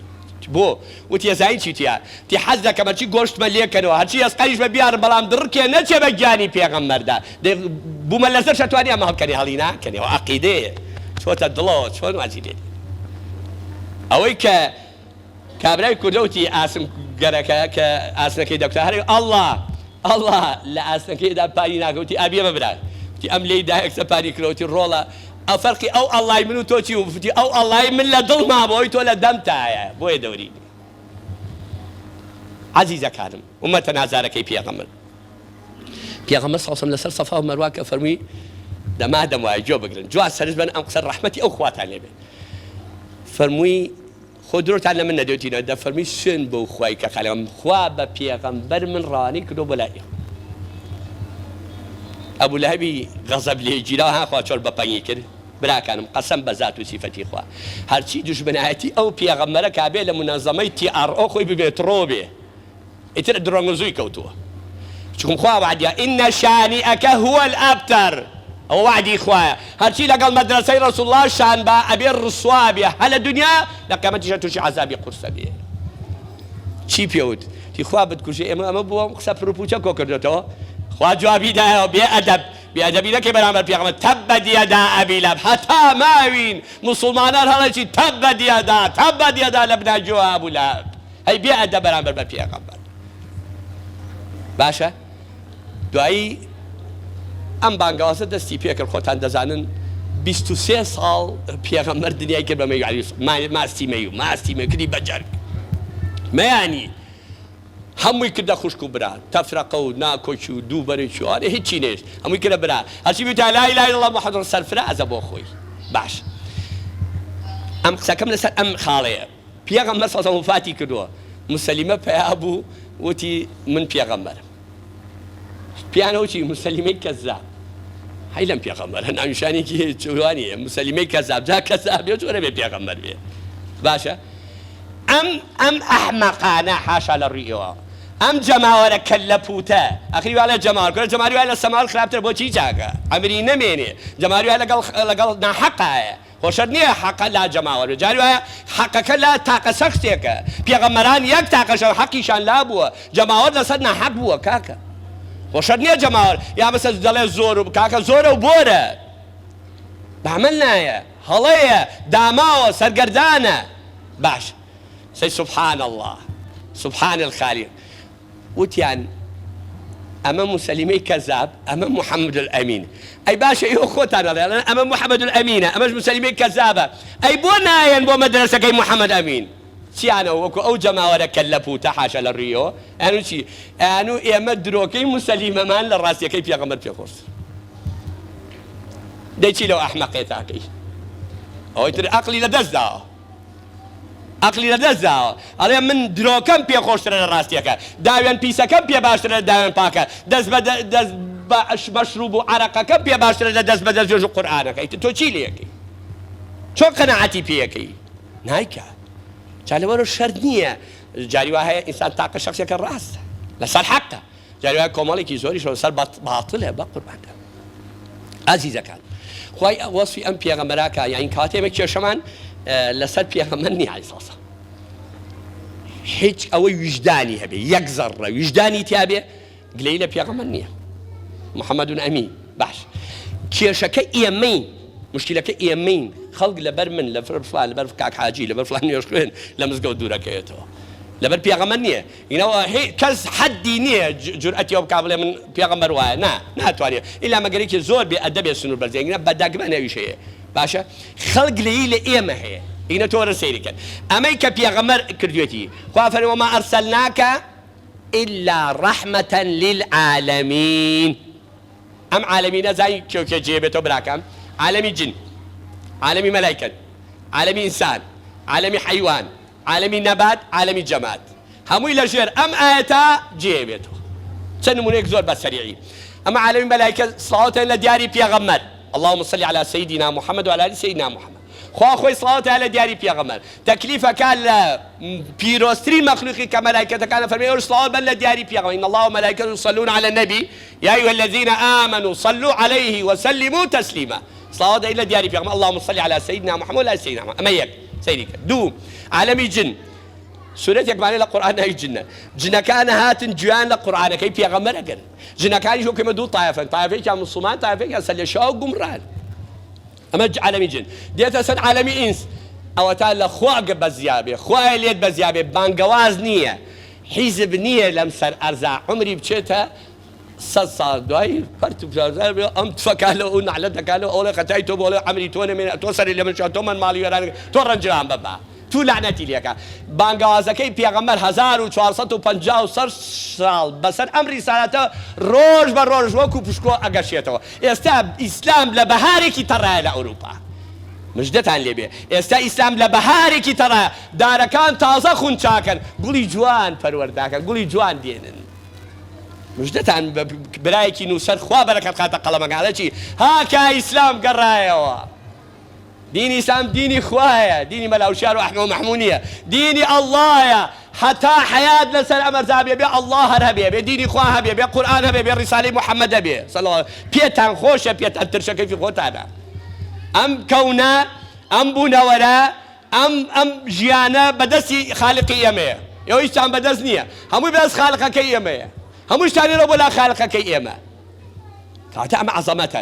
بۆ وتی زین چیتیا تی حەز دەکەم هەرچی گۆشتمە لێکەنەوە هەرچی ئەسقەریش بە بیار بەڵام دڕکێ نەچێ بە گیانی پێغەمبەردا بوومە لەسەر شەتوانی ئەمە هەڵکەنی هەڵی ناکەنەوە عەقیدەیە چۆتە دڵەوە چۆن واجی لێت ئەوەی کە کابرای کوردەوتی ئاسم گەرەکە کە ئاسنەکەی دەکوتا هەرێ ئەڵڵا لە ئاسنەکەیدا پاری ناکەوتی ئابیە بەبرا وتی ئەم لێی دایەکسە پاری کرۆتی ڕۆڵە ئەو فەرقی ئەو ئەڵڵای من و تۆچی و فتی ئەو ئەڵڵای من لە دڵ مابەوەی تۆ لە دەمتایە بۆیە دەوری عەزیزەکانم ئومەتە نازارەکەی پێغەمبەر سەڵسەم لەسەر سەفا و مەروە کە فەرمووی دەمادەم وایە جۆ بگرن جوا سەرش بن ئەم قسە ڕەحمەتی ئەو خواتان لێ بێ فەرمووی خۆ درۆتان لە من نەدەوتینەوە دەفەرمی سوێن بەو خوای کە خالقم خوا بە پێغەمبەر من ڕەوانەی کردۆ بۆ لای ئەبوو لەهەبی غەزەب لێ گیراوە ها خوا چۆر بەپەنگی کرد براکانم قەسەم بە زات و سیفەتی خوا هەرچی دوژمنایەتی ئەو پێغەمبەرە کابێ لە منەزەمەی TRO خۆی ببێت ڕۆ بێ ئیتر درۆنگزووی کەوتووە چکم خوا وعدیە ئینە شانیئەکە هو الأبتر ئەو وعدی خوایە هەرچی لەگەڵ مەدرسەی ڕەسوڵ الله شان بە ئەبێ ڕسوا بێ هە لە دنیا لە قیامەتیشە تووشی عەزابی قورسە بێ چی پێوت تی خوا بتکوژێ ئەمە بووە قسە پرۆپوچە کۆ کردێتەوە خوا جوابی دایەوە بێئەدەبی نەکەی بەرامبەر پێغەمبەر تەبەت یەدا ئەبی لەهەب هەتا ماوین موسڵمانان هەڵەیەکی تەبەت یەدا لەبنا جۆ ئەبوو لەهەب هەی بێئەدەب بەرامبەر بە پێغەمبەر باشە دوایی ئەم بانگەوازە دەستی پێکرد خۆتان دەزانن 23 ساڵ پێغەمبەر دنیای کرد بە مەیو عەلەیهی ماستی مەیو کردی بەجەرگ مەیانی هەمووی کردە خوشک و برا تەفرەقە و ناکۆچ و دووبەرێکی وانێ هیچی نێش هەمووی کردە برا هەرچی بیوتە لا ئیلاهە ئیللا الله محەممەد سەرفرە ئەزە بۆ خۆی باش ئەم قسەکەم لەسەر ئەم خاڵەیە پێغەمبەر سەڵسەڵ وفاتی کردووە مسەلیمە پیا بوو وتی من پێغەمبەرم پیانەوەچی مسەلیمەی کەزاب هەی لەم پێغەمبەرە ناویشانێکی جوانیە مسەلیمەی کەزاب جا کەزاب بێ جۆرە بێ پێغەمبەر بێ باشە ئەم ئەحمەقانە حاشا لە ڕوویەوە ئەم جەماوەرە کەل لە پوتە ئەخری وا لە جەماوەر کورە جەماوەری وای لە سەماوەر خراپتر بۆچی چاکە ئەمری نەمێنێ جەماوەری وای لەگەڵ ناحەقایە خۆشەر نییە حەقە لا جەماوەر جاری وایە حەقەکە لا تاقە سەختێکە پێغەمبەران یەک تاقەشە حەقیشان لا بووە جەماوەر لەسەر ناحەق بووە کاکە خۆشەر نییە جەماوەر یا مەسە دەڵێ زۆر و کاکە زۆرە و بۆرە بەعمل نایە هەڵەیە داماوە سەرگەردانە باش سەی سبحان الله سبحان الخالق وتیان ئەمە مسەلیمەی کەذاب ئەمە محەممەد الئەمین ئەی باشە ئێوە خۆتان دەڵێن ئەمە محەممەد الئەمینە ئەمەش مسەلیمەی کەذابە ئەی بۆ نایەن بۆ مەدرسەکەی محەممەد ئەمین چیانە وەکو ئەو جەماوەرە کەل لە پوتە حاشە لە ڕیۆ ئەنوو چی ئەنوو ئێمە درۆکەی مسەلیمەمان لە ڕاستیەکەی پێغەمبەر پێخۆست دەیچی لەو ئەحمەقێ تاکەی ئەوەی تر عەقلی لەدەستداوە عەقلی لەدەستداوە ئەڵێ من درۆکەم پێ خۆشترە لە ڕاستیەکە داوێن پیسەکەم پێ باشترە لە داوێن پاکە دەست بە مەشروب و عەرەقەکەم پێ باشترە لە دەست بە دەستێژ و قورئانەکەی تۆ چی لێەکەی چۆن قەنەعەتی پێیەکەی نایکە جا لەوەرە شەرت نییە جاری وا هەیە ئینسان تاقە شەخصێکە ڕاستە لەسەر حەقە جاری وایە کۆمەڵێکی زۆریش لەسەر باتڵێ بە قوربانە ئازیزەکان خوای وەسفی ئەم پێغەمبەراکە یعنی کاتێمە کێشەمان لەسەر پێغەمبەر نییە عەلەیهیسسەلام هیچ ئەوەی ویژدانی هەبێ یەک زەڕە ویژدانی تیا بێ گلەی لە پێغەمبەر نییە محەممەد ئەمین باش کێشەکە ئێمەین مشکلەکە ئێمەین خەڵک لەبەر من لەبەر فڵان لەبەر کاک حاجی لەبەر فڵان نوێژ خوێن لە مزگەوت دوورەکەوێتەوە لەبەر پێغەمبەر نییە ئینەوە کەس حەدی نییە جورئەتی ئەو بکا بڵێ من پێغەمبەر وایە ناتوانێت ئیلا مەگەرێکی زۆر بێ ئەدەبێ سنوور بەرزێنە بەداگمە نەویش هەیە باشە خەڵک لەیی لە ئێمە هەیە ئینە تۆرە سەیریکەن ئەمەی کە پێغەمبەر کردوێتی خوا فەرمێ وەما ئەرسەلناکە إلا رحمة للعالمين ئەم عالەمینە زای کێوکێ جێبێتەوە براکەم عالەمی جن عالەمی مەلایکەت عالەمی ئینسان عالەمی حەیوان عالەمی نەبات عالەمی جەماد هەمووی لەژێر ئەم ئاەتە جێبێتەوە چەند نمونەیەک زۆر بەسەریعی ئەمە عالەمی مەلایکەت سڵاواتیان لە دیاری پێغەمبەر اللهم صل على سيدنا محمد وعلى آل سيدنا محمد خوا خۆی سڵاوەتی لە دیاری پێغەمبەر تەکلیفەکان لە پیرۆستترین مەخلوقی کە مەلایکەتەکانە فەرمێ ئەوش سڵاوات بەن لە دیاری پێغەمبەر إن الله وملائكته يصلون على النبي يا أيها الذين آمنوا صلوا عليه وسلموا تسليما سڵاوات إلى دیاری پێغەمبەر اللهم صل على سيدنا محمد وعلى آل سيدنا محمد ئەمە یەک سەیریکە دوو عالەمی جن سورەتێکمانێ لە قورئان ناوی جنە جنەکانە هاتن گویان لە قورئانەکەی پێغەمبەرەگەن جنەکانی وەکو دوو تایفەن تایفەیەکیان موسڵمان تایفەیەکیان سەرلێشاو و گومڕان ئەمە عالەمی جن دێتە سەر عالەمی ئینس ئەوە تا لە خوا بەزیابێ خوای لێت بەزیابێ بانگەواز نییە حیزب نییە لەم سەر ئەرزا عمری بچێتە 100 ساڵ دوای پەرت ئەم تفەکە ئەو نەعلەتەکە ئەوڵێ قەتای تۆ بۆڵێ عەمری تۆ نەمێنێ تۆ سەری لە من تۆ من ماڵی وێرانەکە تۆ ڕەنجران بەبا تو لعنەتی لێکە بانگەوازەکەی پێغەمبەر 1450 ساڵ بەسەر ئەم ریسالەتە ڕۆژ بە ڕۆژ وەکو پشکۆ ئەگەشێتەوە ئێستا ئیسلام لە بەهارێکی تەڕایە لە ئەوروپا مژدەتان لێبێ ئێستا ئیسلام لە بەهارێکی تەڕایە دارەکان تازە خون چاکەن گوڵی جوان پەروەرداکە گوڵی جوان دێنن مژدەتان برایەکی نووسەر خوا بەرەکەت خاتە قەڵەمەکانە چی هاکە ئیسلام گەڕایەوە دینی ئیسلام دینی خوایە دینی مەلاوشار و ئەحمە و مەحموونیە دینی ئەڵڵایە حتا حیات لەسەر ئەمەرزا بێ ئەڵڵا هەر هەبێ بێ دینی خوا هەبێ بێ قورئان هەبێ بێ ڕیسالەی محەممەد هەبێ پێتان خۆشە پێتان ترشەکەی خۆتانە ئەم کەونە ئەم بوونەوەرە ئەم ژیانە بەدەستی خالقی ئێمەیە ئێوە هیچتان بەدەست نییە هەمووی بەدەست خالقەکەی ئێمەیە هەموو شتانێرە بۆ لا خالقەکەی ئێمە کاتە ئەمە عەزەمەتە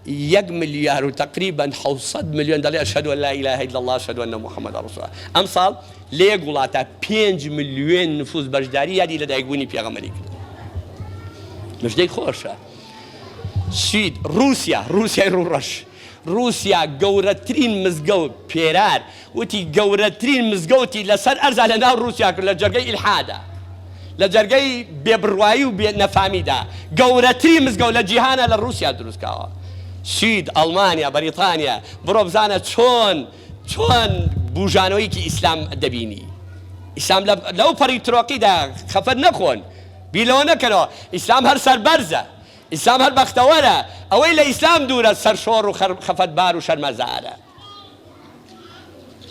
1 ملیار و تقریبا 600 ملیۆن دەڵێ ئەشهەدو ئەن لا ئیلاهە ئیلا الله ئەشهەدو ئەنە محەممەد ڕەسوڵ الله ئەم ساڵ لە یەک وڵاتە 5 ملیۆن نفوس بەشداری یادی لە دایکبوونی پێغەمبەری کرد مژدەی خۆشە سوید رووسیای ڕوڕەش رووسیا گەورەترین مزگەوت پێرار وتی گەورەترین مزگەوتی لەسەر ئەرزا لە ناو رووسیا کرد لە جەرگەی ئیلحادا لە جەرگەی بێبڕوایی و بێ نەفامیدا گەورەترین مزگەوت لە جیهانە لە رووسیا دروستکراوە سوید ئەڵمانیا بەریتانیا بڕۆ بزانە چۆن بوژانەوەیکی ئیسلام دەبینی ئیسلام لەو پەڕی ترۆقیدا خەفەت نەخۆن بیلەوە نەکەنەوە ئیسلام هەر سەربەرزە ئیسلام هەر بەختەوەرە ئەوەی لە ئیسلام دوورە سەرشۆڕ و خەفەتبار و شەرمەزارە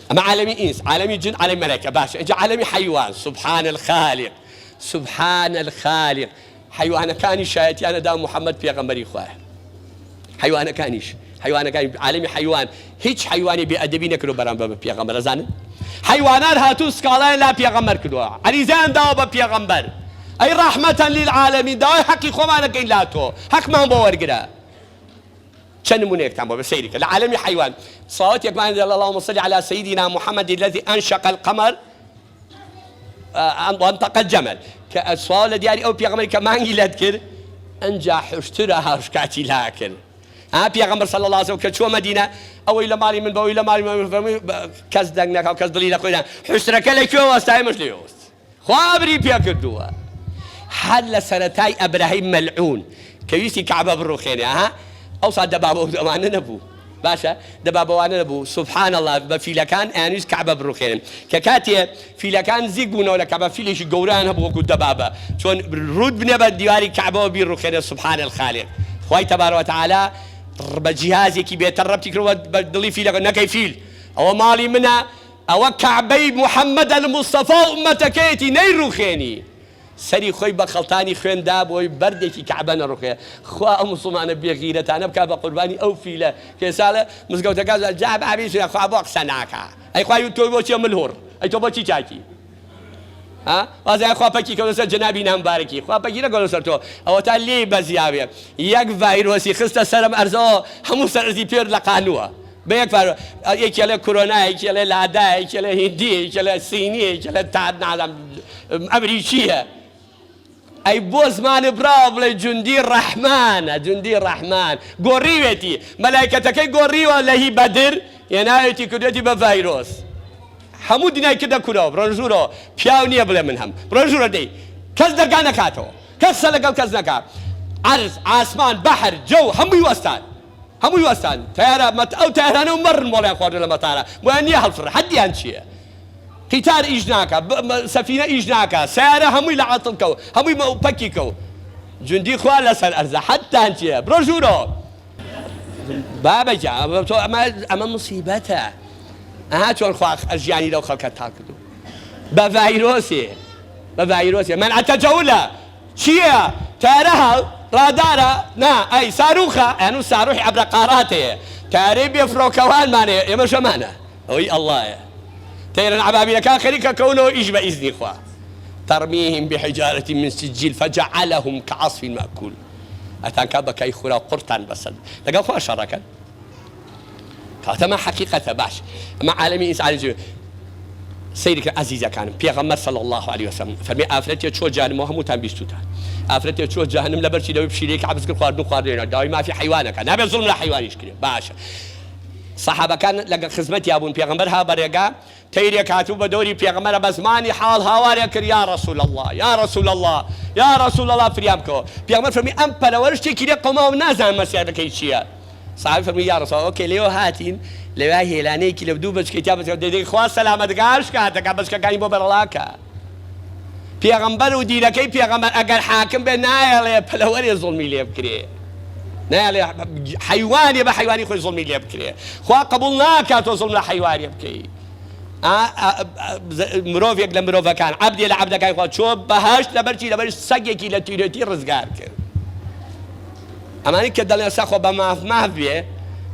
ئەمە عالەمی ئینس عالەمی جن عالەمی مەلایکە باشە اینجا عالەمی حەیوان سبحان الخالق سبحان الخالق حیوانەکانی شایەتیانەدا محەممەد پێغەمبەری خوایە حیوانەکانیش حیوانەکانی عالمی حیوان هیچ حیوانی بێئەدەبی نەکردو بەرامبەر بە پێغەمبەر ئەزانن حیوانات هاتوو سکاڵایان لا پێغەمبەر کردووە عەریزیان داوە بە پێغەمبەر ئەی ڕەحمەتەن للعالەمین داوای حەقی خۆمانەکەین لا تۆ حەقمان بۆ وەرگرە چەند نمونەیەکتان بۆ بەسەیری کە لە عالەمی حیوان ساوەتێکمان اللهم صل على سيدنا محمد الذي أنشق القمر وانطق الجمل كالسؤال لدياري أو بيغمر كمانجي لذكر أنجا حشترها هشكاتي لاكر بيغمر صلى الله عليه وسلم كشو مدينة أو إلى مالي من بو إلى مالي من كز دقنك أو كز دليل أخونا حشترك لك واستعي مش ليوست خوابري بيكردوها حل سنتاي إبراهيم ملعون كيسي كعبة بالروخيني أو صاد دبابة وأنا نبو باشا دبابة وأنا نبو سبحان الله بفيلكان أنيس كعبة بالروخين ككاتية فيلكان زيقونا ولا كعبة فيلش جوران هبو قد دبابة شون رود بنبى دياري كعبة بالروخين سبحان الخالق خوي تبارك وتعالى بجهازي كي بيتربتي كرو بدلي فيلك نكاي فيل أو مالي منها أو كعبي محمد المصطفى أمتكيتي نيروخيني سەری خۆی بە خەڵتانی خوێندا بۆی بەردێکی کەعبە نەڕوخێ خوا ئەو موسڵمانە بێغیرەتانە بکات بە قوربانی ئەو فیلە کە ساڵە مزگەوتەکە جا بابی خوا بۆ قسە ناکا ئەی خوای تۆ بۆچی ملهوڕ ئەی تۆ بۆچی چاکی وازای خوا پەکی کەوتە سەر جەنابی نامبارەکی خوا پەکی نەکەوتە سەر تۆ ئەوە تا لێی بەزیاوێ یەک ڤایرۆسی خستە سەرم ئەرزەوە هەموو سەرزی پێر لە قانووە بە یەک فار یەکێ لە کۆرۆنا یەکێ لە لادا یەکێ لە هیندی یەکێ لە سینی یەکێ لە تاد نازانم ئەمریکیە ئەی بۆ زمانی براوە بڵێ جوندی ڕەحمانە جوندی ڕەحمان گۆڕیوێتی مەلایکەتەکەی گۆڕیوە لە هی بەدر هێناوێتی کردوێتی بە ڤایرۆس هەموو دنیای کردە کورەوە بڕۆژوورەوە پیاو نییە بڵێ من هەم بڕۆژوورە دەی کەس دەرگا نەکاتەوە کەسە لەگەڵ کەس نەکات عەرز ئاسمان بەحر جەو هەمووی وەستان هەمووی وەستان تیارە ئەو تیارانە و مەڕن مۆڵیان خواردن لە مەتارە بۆیان نییە هەڵفڕ حەدیان چییە قیتار ئیش ناکە سەفینە ئیش ناکە سیارە هەمووی لە عەتڵ کەوت هەمووی پەکی کەوت جوندی خوا لەسەر ئەرزە حەدتان چییە بڕۆ ژوورەوە بابەجا ئەمە موسیبەتە ئەها چۆن خوا ژیانی لەو خەڵکە تا کردو بە ڤایرۆسێ بە ڤایرۆسێ منعەتە جەولە چییە تارە هەڵ ڕادارە نا ئەی ساروخە ئەنوو ساروحی عەبرەقاراتەیە تارەی بێفڕۆکەوانمانەیە ئێمە شەمانە ئەوەی ئەڵڵایە تيرن عبابي كان خريكا كونه إيش بإذن إخوة ترميهم بحجارة من سجيل فجعلهم كعصف مأكول أتان كابا كي خورا قرطان بسد لقال خوا شركا كاتما حقيقة باش مع عالمي إنسان سيدك عزيزة كان بيغمر صلى الله عليه وسلم فرمي آفرتي تشو جهنم وهمو تنبيستوتا آفرتي تشو جهنم لبرشي لو بشي ليك عبس كل خواردن خواردين داوي ما في حيوانك نابي ظلم لحيوان يشكري باشا صحابة كان لقى خزمتي أبون بيغمبرها بريقا تيري كاتو بدوري بيغمبر بزماني حال هواري كر يا رسول الله يا رسول الله يا رسول الله فريامكو بيغمبر فرمي أمبلا ورشتي كري قوما ونازع مسيرة كيشيا صحابي فرمي يا رسول الله أوكي ليو هاتين لو هيلاني كي لو دوبش كتابة دي خوا سلامت قاش كاتك بس كاني بو برلاكا بيغمبر ودينكي بيغمبر أقل حاكم بنايا لي بلوري ظلمي لي بكري نايا حيواني بحيواني خوي ظلمي لي بكري خوا قبولناك تو ظلم حيواني بكري مرۆڤێک لە مرۆڤەکان عەبدێ لە عەبدەکانی خوا چۆ بەهەشت لەبەر سەگێکی لە تیرەتی ڕزگار کرد ئەمانی کە دەڵێن سەخۆ بە ماف بێ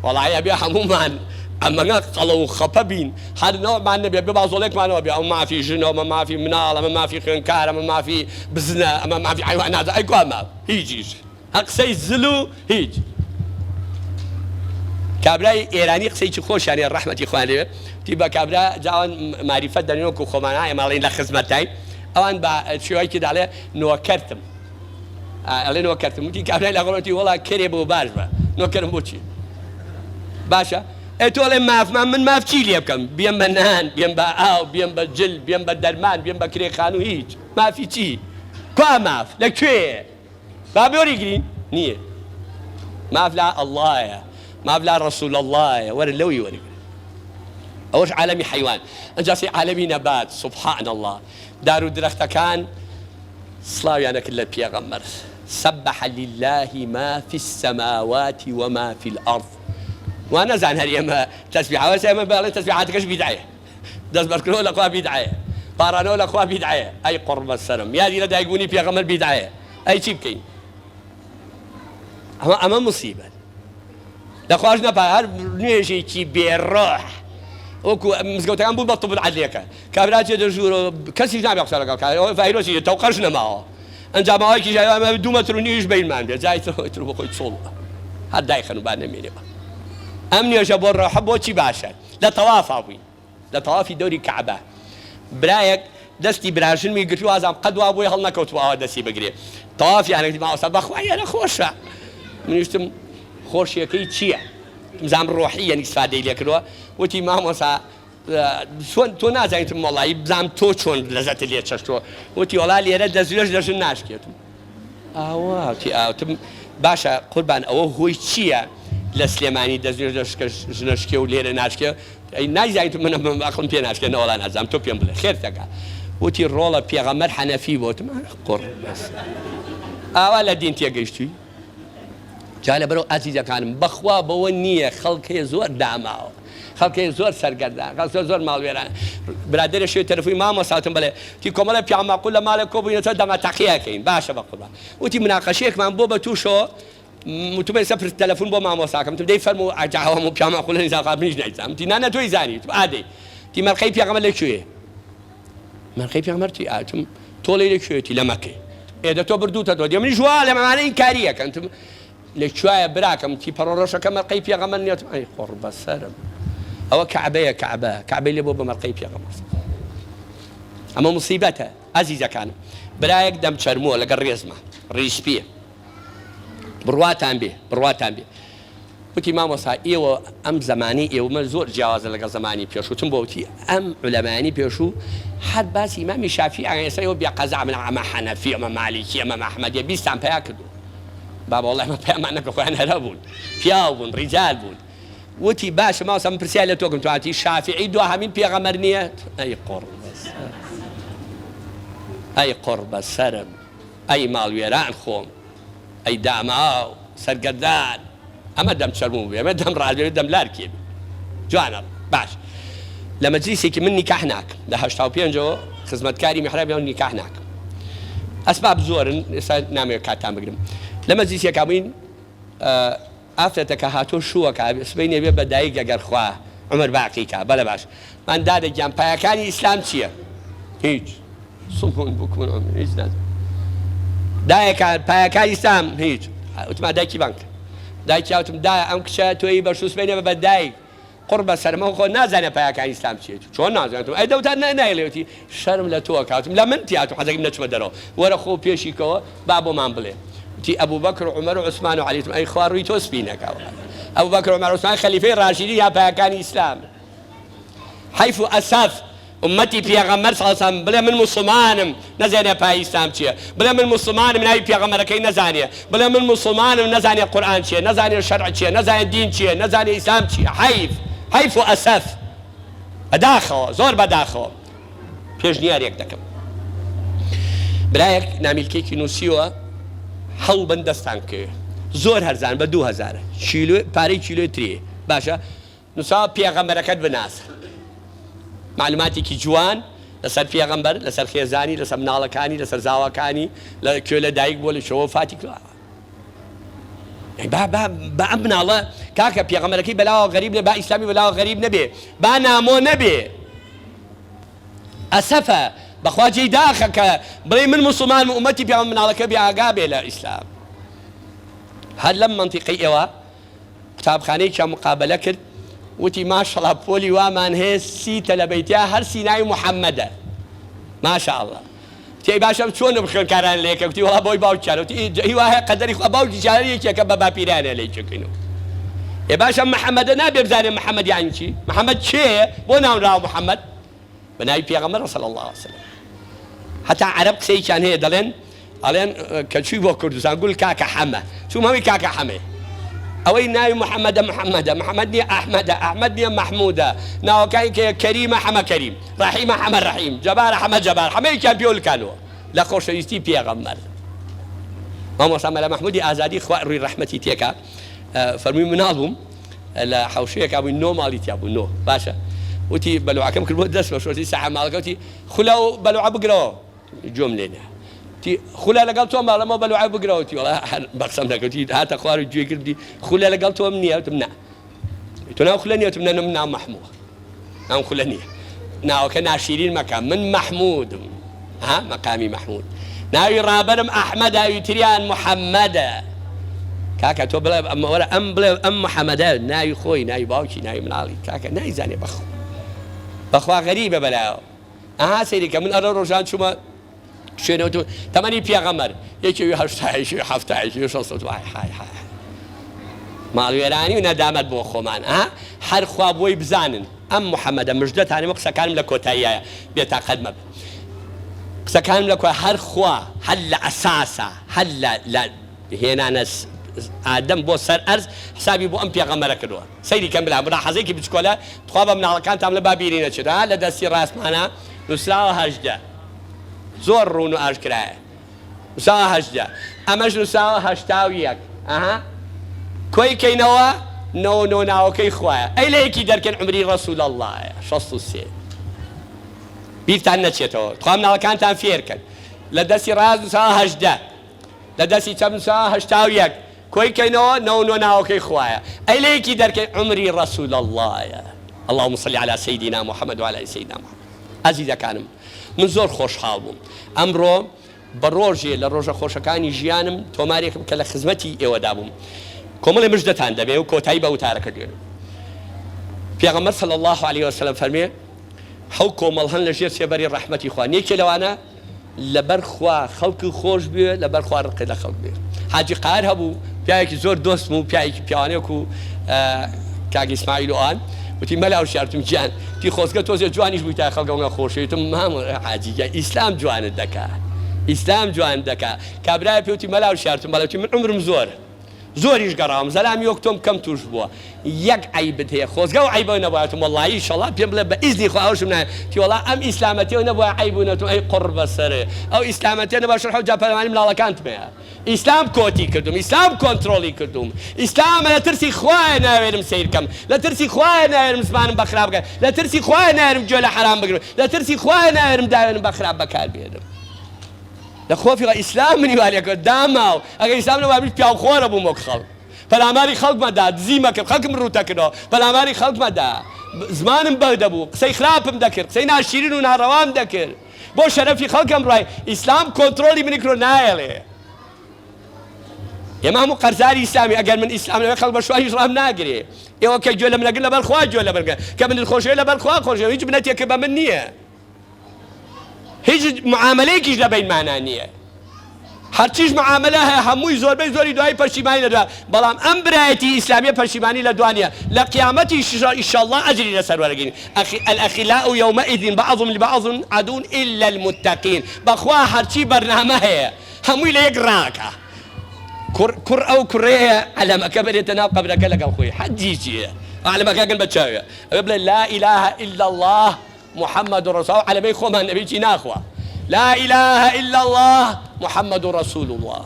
وەڵای ئەبێ هەمومان ئەمەگە قەڵە و خەپە بین هەر نەوەمان نەبێ بێ بازۆڵێکمانەوە بێ ئەو مافی ژنەوە ئەمە مافی مناڵ ئەمە مافی خوێنکار ئەمە مافی بزنە ئەمە مافی حیوانات ئەی کوا ماف هیچیش هە قسەی زل و هیچ کابرای ئێرانی قسەیکی خۆشیانێ ڕەحمەتی خوان لێوێ تی بە کابرا جاوان معریفەت دەنێن و خۆمانایە ماڵین لە خزمەتای ئەوان بە شێوەیەکی داڵێ نۆکەرتم ئەڵێ نۆکەرتم وتی کابرای لەگەڵەتی وەڵا کەرێ بۆ باش بە نۆکەرم بۆچی باشە ئەی تۆ ئەڵێ مافمان من ماف چی لێ بکەم بێم بە نان بێم بە ئاو بێم بە جل بێم بە دەرمان بێم بە کرێخان و هیچ مافی چی کوا ماف لەکوێیە با بۆری گرین نییە ماف لا ئەڵڵایە ماف لا رسول الله وەرە لەوی وەرگرن ئەوەش عالەمی حیوان ئەنجاسی عالەمی نەبات سبحان الله دار و درەختەکان سڵاویانە کرد لە پێغەمبەر سبح لله ما في السماوات وما في الأرض وأنا زان هل يما تسبيح وسيما بقى تسبيحاتكش بدعية دس بركلو لقوا بدعية پارانەوە لە خوا بیدعەیە ئەی قوربە سەرم یادی لە دایکبوونی پێغەمبەر بیدعەیە ئەی چی بکەین ئەمە موسیبەت لە خواش نەپا هەر نوێژێکی بێڕۆح وەکو مزگەوتەکان بوو بە طب العەدلەکە کابراچێ دەژوورە کەسی نابێ قسە لەگەڵ کات ڤایرۆسی تەوقەش نەماوە ئەنجاماوەیەکی ژایە 2 مەتر و نیش بینمان بێت جای تر بۆ خۆی چۆڵە هەر دایخەن و با نەمێنێەوە ئەم نوێژە بۆ ڕۆحە بۆچی باشە لە تەوافا بووین لە تەوافی دەوری کەعبە برایەک دەستی براژنمی گرت و ئازام قەدوا بۆی هەڵ نەکەوتوەوە دەستی بگرێ تەوافیانێکی ماوەسا بەخوایە لە خۆشە منیشتم خۆشیەکەی چییە زام ڕۆحی یەنی سفادەی لێ کردووە وتی مامۆسا تۆ نازانیتم وەڵایی بزانم تۆ چۆن لەزەتت لێ چەشتووە وتی وەڵا لێرە دەزوێش دەژن ناشکێتم ئاواتی ئاوتم باشە قوربان ئەوە هۆی چییە لە سلێمانی دەزوێش ژنەشکێ و لێرە ناشکێ ئەی نایزانیتم منە ئەقڵم پێ ناشکێ نەوەڵا نازانم تۆ پێم بڵێ خێرتەکە وتی ڕۆڵە پێغەمبەر حەنەفی بۆتم قڕ بەس ئاوا لە دین تێگەیشتووی جا لەبەرەوە ئازیزەکانم بەخوا بەوە نییە خەڵکێ زۆر داماوە خەڵکێ زۆر سەرگەردان خەڵکێ زۆر ماڵوێران برادێرە شوێ تەلەفۆنی مامۆستاتم بڵێ تی کۆمەڵە پیامەقول لە ماڵێ کۆبووینەوە دەما تەقیەکەین باشە بە قوربان وتی مناقەشەیەکمان بۆ بە تووشەوە وتمە سەفر تەلەفۆن بۆ مامۆستاکەم تم دەی فەرموو ئاجاوەم و پیامەقول لە نزاقا منیش نایزانم تی نانە تۆی زانی تو ئادەی تی مەرقەی پێغەمبەر لەکوێیە مەرقەی پێغەمبەر تی ئاتم تۆ لێ لەکوێیەتی لە مەکەی ئێدە تۆ بردووتەوە دێ منیش وا لە مەمانە ئینکاریەکەن تم لەکوایە براکەم تی پەڕۆڕۆشەکە مەرقەی پێغەمبەر نیەت ئەی قڕ بەسەرم ئەوە کەعبەیە کەعبەی لێ بۆ بە مەرقەی پێغەمبەر ئەمە موسیبەتە ئەزیزەکانم برایەک دەم چەرمووە لەگەڵ ڕێزمە ڕیشپیە بڕواتان بێ وتی مامۆستا ئێوە ئەم زمانی ئێوەمە زۆر جیاوازە لەگەڵ زمانی پێشووتم بۆ وتی ئەم عولەمانی پێشوو هەر باسی ئیمامی شافعی ئەسەیەوە بێقەزا من ئەمە حەنەفی ئەمە مالیکی ئەمە ئەحمەدیە بیستان پیا کردو بابا وەڵڵای ئەمە پەیامان نەکە خۆیان هەرە بوون پیاو بوون ڕیجال بوون وتی باشە ماوەستا من پرسیار لە تۆکەم توانتی شافعی دوهەمین پێغەمبەر نییە ئەی قڕ بەسەرم ئەی ماڵوێران خۆم ئەی داماو سەرگەردان ئەمە دەم چەرموو بێ ئەمە دەم ڕادێ دەم لارکێ بێ جوانە باش لە مەجلیسێکی من نیکاح ناکەم لە 85ەوە خزمەتکاری میحرابیان نیکاح ناکەم ئەسباب زۆرن ئێستا نامەوێت کاتتان بگرم لە مەجلیسێکا بووین ئافرەتەکە هاتۆ شووەکە سبەی نەبێ بە دایک ئەگەر خوا عومەر باقیکە بەڵێ باش من دادەگیان پایەکانی ئیسلام چییە هیچ سڵمون بکوون هیچ نازانم دایەکان پایەکانی ئیسلام هیچ وتما دایکی بانک دایکی وتم دایە ئەم کچە تۆی بەشوو سبەی نەبێ بە دایک قڕ بە سەرمە خۆ نازانێ پایەکانی ئیسلام چییە چۆن نازانێتم ئەی دەوتان نایڵێتی شەرم لە تۆ کاتم لە من تیاتم حەزەکەم نەچمە دەرەوە وەرە خۆ پێشیکەوە با بۆمان بڵێ تی ئەبوو بەکر و عومەر و عوسمان و عەلیتم ئەی خوا ڕووی تۆ سپینەکەوە ئەبوو بەکر و عومەر و عوسمان خەلیفەی ڕاشیدی یا پایەکانی ئیسلام حیف و ئەسەف ئومەتی پێغەمبەر صلی الله علیه و سلم بڵێ من موسڵمانم نەزانێ پای ئیسلام چییە بڵێ من موسڵمانم ناوی پێغەمبەرەکەی نەزانێ بڵێ من موسڵمانم نەزانێ قورئان چییە نەزانێ شەرع چییە نەزانێ دین چییە نەزانێ ئیسلام چییە حیف و ئەسەف بەداخەوە زۆر بەداخەوە پێشنیارێک دەکەم برایەک نامیلکێکی نووسیوە هەڵبن دەستان کرد زۆر هەرزان بە 2000 پارەی کیلۆی ترێ باشە نووسا پێغەمبەرەکەت بناسە معلوماتێکی جوان لەسەر پێغەمبەر لەسەر خێزانی لەسەر مناڵەکانی لەسەر زاوەکانی لەکوێ لە دایک بۆ لە شەوە فاتی کردووە با ئەم مناڵە کاکە پێغەمبەرەکەی بەلاوە غەریب لێ با ئیسلامی بەلاوە غەریب نەبێ با نامۆ نەبێ ئەسەفە بەخوا جێی داخە کە بڵێ من موسڵمانم ئومەتی پێغەمبەر مناڵەکە بێ ئاگا بێ لە ئیسلام هەر لەم منتیقەی ئێوە قوتابخانەیەکیان مقابلە کرد وتی ماشەڵڵا پۆلی وامان هەیە سیتە لە بەیتیا هەر سینای محەممەدە ماشاءڵڵا تی باشم چۆن بخێنکاران لێکە وتی وڵا بۆی باوکیانە وتی هی وایە قەدەری خوا باوکی جارەیەکێکە بە باپیرانە لێیچەکەینەوە ێ باشە محەممەدە نابێ بزانێ محەممەد یانی چی محەممەد کێیە بۆ ناونراوە محەممەد بە ناوی پێغەمبەر صلی الله علیه وسلم هەتا عەرەب قسەیەکیان هەیە دەڵێن کە چووی بۆ کوردستان گول کاکە حەمە چووم هەمی کاکە حەمێ ئەوەی ناوی محەممەدە محەممەد نییە ئەحمەدە ئەحمەد نییە مەحموودە ناوەکانی کە کەریمە حەمە کەریم ڕەحیمە حەمە ڕەحیم جەبارە حەمە جەبار حەمەیەکیان پێولکانەوە لە خۆشەویستی پێغەمبەر مامۆستا مەلا مەحموودی ئازادی خوا ڕووی ڕەحمەتی تێکا فەرمووی مناڵ بووم لە حەوشەیەکا بووین 9 ماڵی تیا بوو 9 باشە وتی بەلوعەکەم کرد بۆ دەست بە شۆتی سەحە ماڵەکەوتی خولە و بەلوعە بگرەوە جۆم لێنە تی خولە لەگەڵ تۆ ماڵەمە بەلوعە بگرەوەتی وڵا بەقسەم دەکەوتی هاتە خوار و گوێ کردی خولە لەگەڵ تۆم نییە وتم نا تۆ ناو خولە نیە وتم نە من ناو مەحمووە ناو خولە نییە ناوەکە ناشیرین مەکە من مەحمودم ها مەقامی مەحمود ناوی ڕابەرم ئەحمەدە ئەوی تریان محەممەدە کاکە تۆ بڵێ ئەمەوەرە ئەم بڵێ ئەم محەممەدە ناوی خۆی ناوی باوکی ناوی مناڵی کاکە نایزانێ بەخوا غەریبە بەلایەوە ئەها سەیری کە من ئەرە ڕۆژان چوومە شوێنەوە تو تەمەنی پێغەمبەر یەکێوی هەشتایشی هەفتایشی شەست ماڵوێرانی و نەدامەت بۆ خۆمان ئەها هەر خوا بۆی بزانن ئەم محەممەدە مژدەتانێمە قسەکانم لە کۆتاییایە بێتاقەت مەبن قسەکانم لە کۆ هەر خوا هەر لە ئەساسە هەر لە هێنانە ئادەم بۆ سەر ئەرز حسابی بۆ ئەم پێغەمبەرە کردووە سەیری کەم بلا حەزێکی بچکۆلە تخوا بە مناڵەکانتان لە بابیری نەچێتە لە دەستی ڕاستمانە نووسراوە هەژدە زۆر ڕوون و ئاشکرایە نووسراوە هەژدە ئەمەش نووسراوە هەشتا و یەک ئەها کۆی کەینەوە نەوە ناوەکەی خوایە ئەی لە یەکی دەرکەن عمری ڕەسوول ئەڵڵایە 63 بیرتان نەچێتەوە تخوا مناڵەکانتان فێرکەن لە دەستی ڕاست نووسراوە هەژدە لە دەستی چەپ نووسراوە هەشتا و یەک کۆی کەینەوە نەوە ناوەکەی خوایە ئەی لە یەکی دەرکەن عمری ڕەسوول ئەڵڵایە اللهم صل على سيدنا محمد وعلى سيدنا محمد عزیزەکانم من زۆر خۆشحاڵ بووم ئەمڕۆ بە ڕۆژێ لە ڕۆژە خۆشەکانی ژیانم تۆمارێکم کە لە خزمەتی ئێوەدا بووم کۆمەڵی مژدەتان دەبێ و کۆتایی بە وتارەکە دێن پێغەمبەر صلی الله عليه وسلم فەرمێ حەو کۆمەڵ هەن لە ژێر سێبەری ڕەحمەتی خوا نێکێ لەوانە لەبەر خوا خەڵکی خۆش بێ لەبەر خوا ڕقی لە خەڵک بێ حاجی قار هەبوو پیاوێکی زۆر دۆستم و پیاوێکی پیاوانێک و کاک ئیسماعیل و ئان وتی مەلا و شارتم گیان تی خۆزگە تۆزێ جوانیش بووی تا خەڵکەوە خۆشەویتم مام حاجیگە ئیسلام جوانت دەکا ئیسلام جوان دەکا کابرای پێوتی مەلا و شارتم بەڵێتی من عمرم زۆریش گەڕاوم زەلامی وەک تۆم کەم توش بووە یەک عیبت هەیە خۆزگە و عیبەوە نەبووایەتم وەڵڵاهی ئینشەڵڵا پێم بڵێ بە ئیزنی خوا ئەوشم نایە تی وەڵڵا ئەم ئیسلامەتیەوە نەبووە عیبوونەتم ئەی قڕ بەسەرێ ئەو ئیسلامەتیە نەبا شەرح و جاپەرلەمانی منداڵەکانتمەیە ئیسلام کۆتی کردوم ئیسلام کۆنتڕۆڵی کردوم ئیسلامە لە ترسی خوایە ناوێرم سیرکەم لە ترسی خوایە ناوێرم زمانم بە خراپ بکەم لە ترسی خوایە ناوێرم گوێ لە حرام بگرم لە ترسی خوایە ناوێرم داوێنم بە خراپ بەکاربێنم لە خۆفیڵە ئیسلام منی والیەکە داماو ئەگەر ئیسلام نەبابیش پیاوخۆرە بووم وەک خەڵک پەلاماری خەڵکمەدا دزی مەکرد خەڵکم ڕووتە کردەوە پەلاماری خەڵکمەدا زمانم بەر دەبوو قسەی خراپم دەکرد قسەی ناشیرین و ناڕەوام دەکرد بۆ شەرەفی خەڵکم ڕای ئیسلام کۆنتڕۆلی منی کرۆ نایەڵێ ئێمە هەموو قەرزاری ئیسلامی ئەگەر من ئیسلام نەوێ خەڵک بە شوای ڕام ناگرێ ئێوە کە گوێ لە منەگرن لەبەر خوا گوێ لە بەرگە کە من خۆشەوێ لەبەر خوا خۆشەوێ هیچ بنەتێکە بە من نییە هیچ معاملەیەکیش لە بینمانە نییە هەرچیش معاملە هەیە هەمووی زۆربەی زۆری دوای پەشیمانی لە دوای بەڵام ئەم برایەتی ئیسلامیە پەشیمانی لە دوانیە لە قیامەتی ئینشەڵڵا ئەجری لەسەر وەرەگرین الأخلاء يومئذ بعضهم لبعض عدو إلا المتقين بەخوا هەرچی بەرنامە هەیە هەمووی لە یەک ڕاکە کوڕ ئەو کوڕەیە عەلەمەکە بەرێتە ناو قەبرەکە لەگەڵ خۆی حەجی چییە عەلەمەکە گەن بە چاوێ ئەوێ بڵێ لا إله إلا الله محمد رسول الله عەلەمەی خۆمان نەبیی ناخوا لا إله إلا الله محمد رسول الله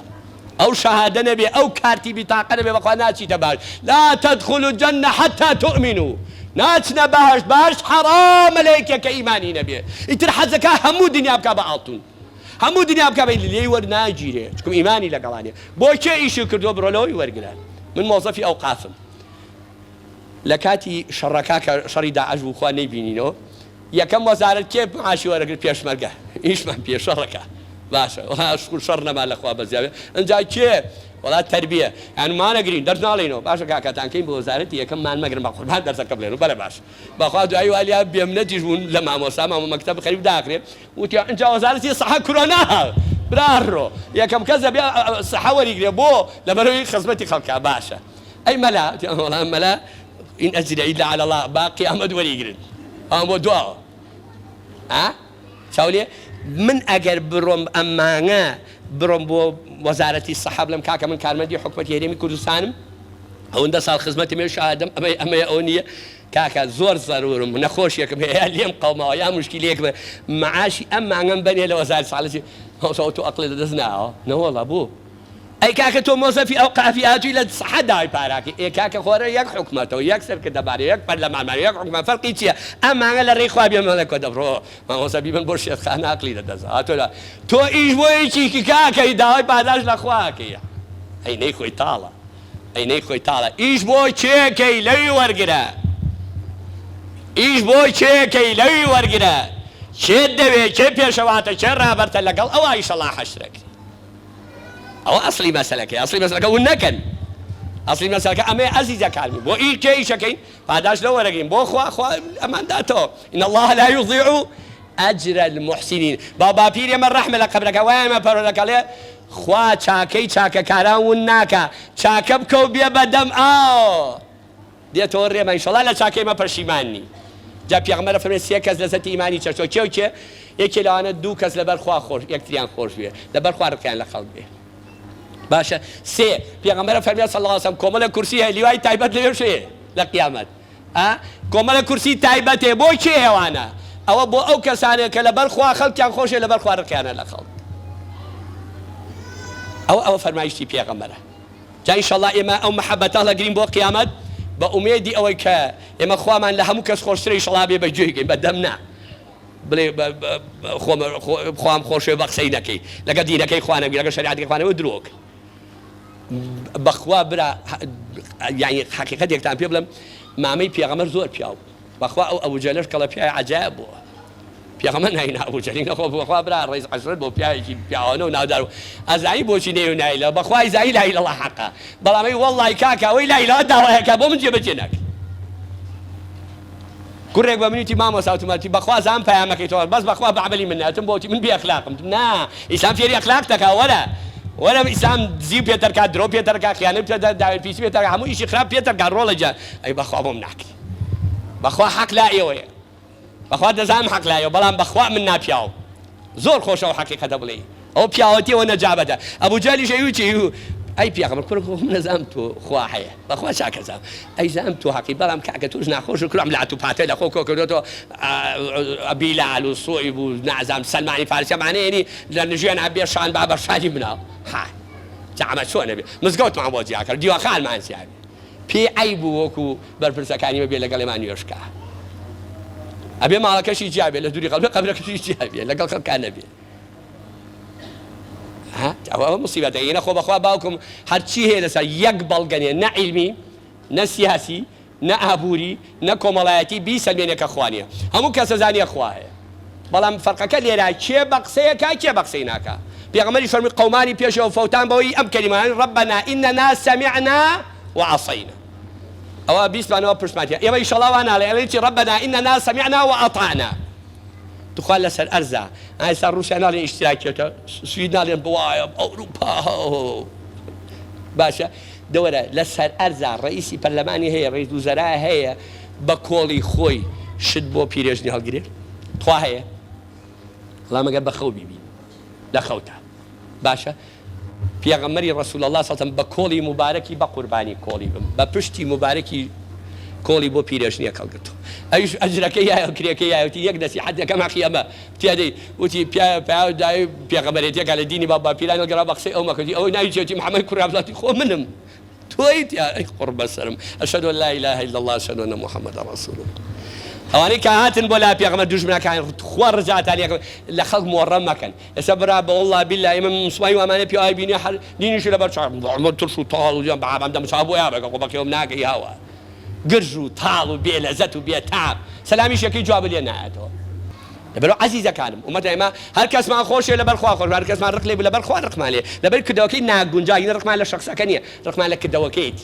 أو شهادة نبي أو كارتي بطاقة نبي بقى ناتي تباش لا تدخلوا الجنة حتى تؤمنوا ناتنا باش حرام عليك كإيماني نبي يترحى زكاة همو دنيا بكا بعطون همو دنيا بكا بين اللي ورناجيري شكم إيماني لقلاني بوشي إيشو كردو برولوي ورقلان من موظفي أوقافهم لكاتي شركاك شري داعش وخوان نبينينو یەکەم وەزارەت کێ معاشی وەرەگرت پێشمەرگە ئیشمان پێشەڕەکە باشە شکر شەڕ نەما لەخوا بەزیاوێ ئەنجا کێ وڵات تەربیە یانمانەگرین دەرز ناڵێنەوە باشە کاکەتانکەین بۆ وەزارەتی یەکەم مانمەگرن بە قوربان دەرسەکە بڵێن و بەڵێ باش بەخوا دوایی والیا بێمنەتیش بوون لە مامۆستا مەکتەب خەریب داکرێ وتی ئەنجا وەزارەتی سەحە کورۆنا برارڕۆ یەکەم کەس دەبێ سەحە وەریگرێ بۆ لەبەرەوەی خزمەتی خەڵکە باشە ئەی مەلا وەڵام مەلا ئین ئەجرە ئیلا عەلە الله با قیامەت وەریگرن ئەم بۆ دواوە چاولێ من ئەگەر بڕۆم ئەمانە بڕۆم بۆ وەزارەتی سەحە بڵێم کاکە من کارمەندی حکومەتی هەرێمی کوردستانم ئەوەندە ساڵ خزمەتی مێ شادم ئەمەیە ئەو نییە کاکە زۆر زەرورم نەخۆشیەکەم هەیە لێم قەومەوە یا مشکلەیەک بە معاشی ئەم مانگەم بنێ لە وەزارەتی ساڵەتی هەوسەوە تو ئەقڵێ لەدەست ناوە نەوەڵە بوو ئەی کاکە تۆ مۆزەفی ئەو قافی ئاتووی لە سەحە داوای پاراکی ئێ کاکە خۆرە یەک حکومەتەوە یەک سەرکردەبارە یەک پەرلەمانمانە یەک حکومەت فەرقی چییە؟ ئەم مانگە لە ڕێی خوا بێمەڵە کۆ دەبڕۆ مامۆسەبی من بۆ شێتخانە عەقلی دەدەزا تۆ ئیش بۆ یەکێکی کاکەی داوای پاداش لە خواکەیە ئەینەی خۆی تاڵە ئەینەی خۆی تاڵە ئیش بۆ چێکەی لەوی وەرگرە ئیش بۆ چێکەی لەوی وەرگرە چێت دەوێت چێ پێشەواتە چێ ڕابەرتە لەگەڵ ئەوە ئیشەڵا حەشرەکە ئەوە ئەسلی مەسەلەکەی ئەسلی مەسەلەکە ون نەکەن ئەسلی مەسەلەکە ئەمێ ئەزیزەکانمی بۆ ئیشەکەین پاداش لە وەرەگەین بۆ خوا ئەمانداتەوە إن الله لا يضيع أجر المحسنين بابا پیرێ مە ڕەحمە لە قەبرەکە وایە مە پەرۆلەکەڵێ خوا چاکەی چاکەکاران ون ناکە چاکە بکەو بێ بەدەم ئاو دێتەوە ڕێمە ئینشەڵا لە چاکەی مە پەشیماننی جا پێغەمبەر فەرمێ سێ کەس لەسەتی ئیمانی چەرچۆ کێ و کێ یەکێ لەوانە دوو کەس لەبەر خوا خۆش یەکتریان خۆش بێ لەبەر خوا ڕقیان لە خەڵک بێ باشە سێ پێغەمبەر فەرمێ صلی الله علیه وسلم کۆمەڵە کورسی هەیە لیوای تایبەت لەوێ شەیە لە قیامەت کۆمەڵە کورسی تایبەتێ بۆ کێ ئێوانە ئەوە بۆ ئەو کەسانێک کە لەبەر خوا خەڵکیان خۆشێ لەبەر خوا ڕقیانە لە خەڵک ئەوە فەرمایشتی پێغەمبەرە جا ئینشەڵا ئێمە ئەو مەحەبەتە هەڵەگرین بۆ قیامەت بە ئومێدی ئەوەی کە ئێمە خوامان لە هەموو کەس خۆشترە ئینشەڵا بێ بەگوێگەین بەدەم نا بڵێ خۆم خۆشێ بە قسەی نەکەی لەگە دینەکەی خوا نەبی لەگە شەریعەتەکەی خوا نەبی درۆک بەخوا برا یعنی حەقیقەتێکتان پێ بڵێم مامەی پێغەمبەر زۆر پیاو بەخوا ئەو ئەبوجەلەش کەڵە پیاوی عەجایب بووە پێغەمبەر ناینا ئەبوجەلی نەخۆ بەخوا برا ڕێز عەشرەت بۆ پیاوێکی پیاوانە و ناودار و ئەزایی بۆچی نێ و نایلە بەخوای زایی لا ئیلە ئیلڵا حەقا بەڵام ئەی وەڵڵای کاکە ئەوەی لا ئیلە داوایەکە بۆ من جێبەجێ ناکەی کوڕێک بە منیتی مامۆستا وتمەتی بەخوا زان پەیامەکەی تۆ بەس بەخوا بەعەمەلی من نەتم بۆتی من بێ ئەخلاقم نا ئیسلام فێری ئەخلاق دەکا وەرە ئیسلام زیو پێتر کات درۆ پێتر کات خیانەت پێتر داوای پیسی پێتر هەموو ئیشی خراپ پێتر کات ڕۆڵە جا ئەی بەخوا بۆم ناکەی بەخوا حەق لا ئێوەیە بەخوا دەزانم حەق لایە بەڵام بەخوا من ناپیاوم زۆر خۆشە ئەو حەقیقەتە بڵێ ئەو پیاوەتیەوە نەجابەتە ئەبوجەلی شەیوچی ئەی پێغەمبەر کوڕ من نەزانم تۆ خوا هەیە بەخوا چاکەزانم ئەی زانم تۆ حەقی بەڵام کاکە تۆش ناخۆش و کوڕم لات و پاتە لە خۆ کۆکردۆتەوە بیلال و سۆیب و نازانم سەلمانی فارسی مانەیەنی لە نژێن ئەبێ شان بابە شانی مناو ها جامە چۆنە بێ مزگەوتمان بۆ جیا کرد دیوەخانمان سیاوی پێی ئەی بوو وەکو بەرپرسەکانی بێ لەگەڵێمان نوێشکە ئەبێ ماڵەکەشی جیابێ لە دووری قەبرە قەبرەکەشی جیابێ لەگەڵ خەڵکان نەبێ ئەوە مصیبەتە ئێنە خۆ بەخوا باوکم هەرچی هەیە لەسەر یەک بەڵگەنێ نە عیلمی نە سیاسی نە ئابووری نە کۆمەڵایەتی بیسەلمێنێکە خوا نییە هەموو کەسە زانیە خوا هەیە بەڵام فەرقەکە لێرە کێ بە قسەیەکە کێ بە قسەی ناکە پێغەمبەری فەرمی قەومانی پێشەوە فەوتان بەوەی ئەم کەلیمانە ڕەبەنا ئینەنا سەمیعنا وعەصەینا ئەوە بیستمانەوە پرسماتیە ئێمە ئینشەڵا وا ناڵێ ئەڵێی ڕەبەنا ئینەنا سەمیعنا وعەطەعنا توخوا لەسەر ئەرزە ئایستا ڕووسیا ناڵێن ئیشتراکێتە سوید ناڵێن بوایە ئەوروپا باشە دەوەرە لەسەر ئەرزە ڕئیسی پەرلەمانی هەیە ڕئیس وزەرا هەیە بە کۆڵی خۆی شت بۆ پیرێژنی هەڵگرێت توا هەیە وەڵام ئەگەر بەخەو بیبی لە خەوتە باشە پێغەمبەری ڕەسوول الله صلی بە کۆڵی مبارەکی بە قوربانی کۆڵی بم بە پشتی مبارەکی کۆڵی بۆ پیرێژنیە هەڵگرتەوە ئەویش ئەجرەکەی یایە کرێکەی یایەتی یەک نەسیحەتێکەم ئەخیەمە تیادەی وتی پیاوەدای پێغەمبەرێتێکە لە دینی با پیران هەڵگەڕا بە قسەی ئەو مەکردی ئەوەی ناویچێتی محەممەد کوڕی عەبدوڵڵاهی خۆ منم تۆیت ئەی قورب بەسەرم ئەشهەدو ئەن لا ئیلاهە ئیلا الله ئەشهەدو ئەنە محەممەدە ڕەسوول الله ئەوانەی کە هاتن بۆ لا پێغەمبەر دوژمنەکان خوا ڕزاتانیەکە لە خەڵک مۆڕەم مەکەن ئێستا برا بە وەڵڵا بیللا ئێمە مسڵمانی وامانە پیاوی بینی هەر دینیشی لەبەر چاک ترش و تاڵ و بەعام دەمسا بۆ یابەکە خۆ بەکەوم ناکەی هاوە گرژ و تاڵ و بێلەزەت و بێتاب سەلامیش یەکەی جواب لێ نایەتەوە لەبەرەوە عەزیزەکانم ئومەتە ئێمە هەر کەسمان خۆشێ لەبەر خوا خۆش هەر کەسمان ڕق لێ لەبەر خوا ڕقمان لێ لەبەر کردەوەکەی ناگونجای ڕقمان لە شەخسەکە نییە ڕقمان لە کردەوەکەیت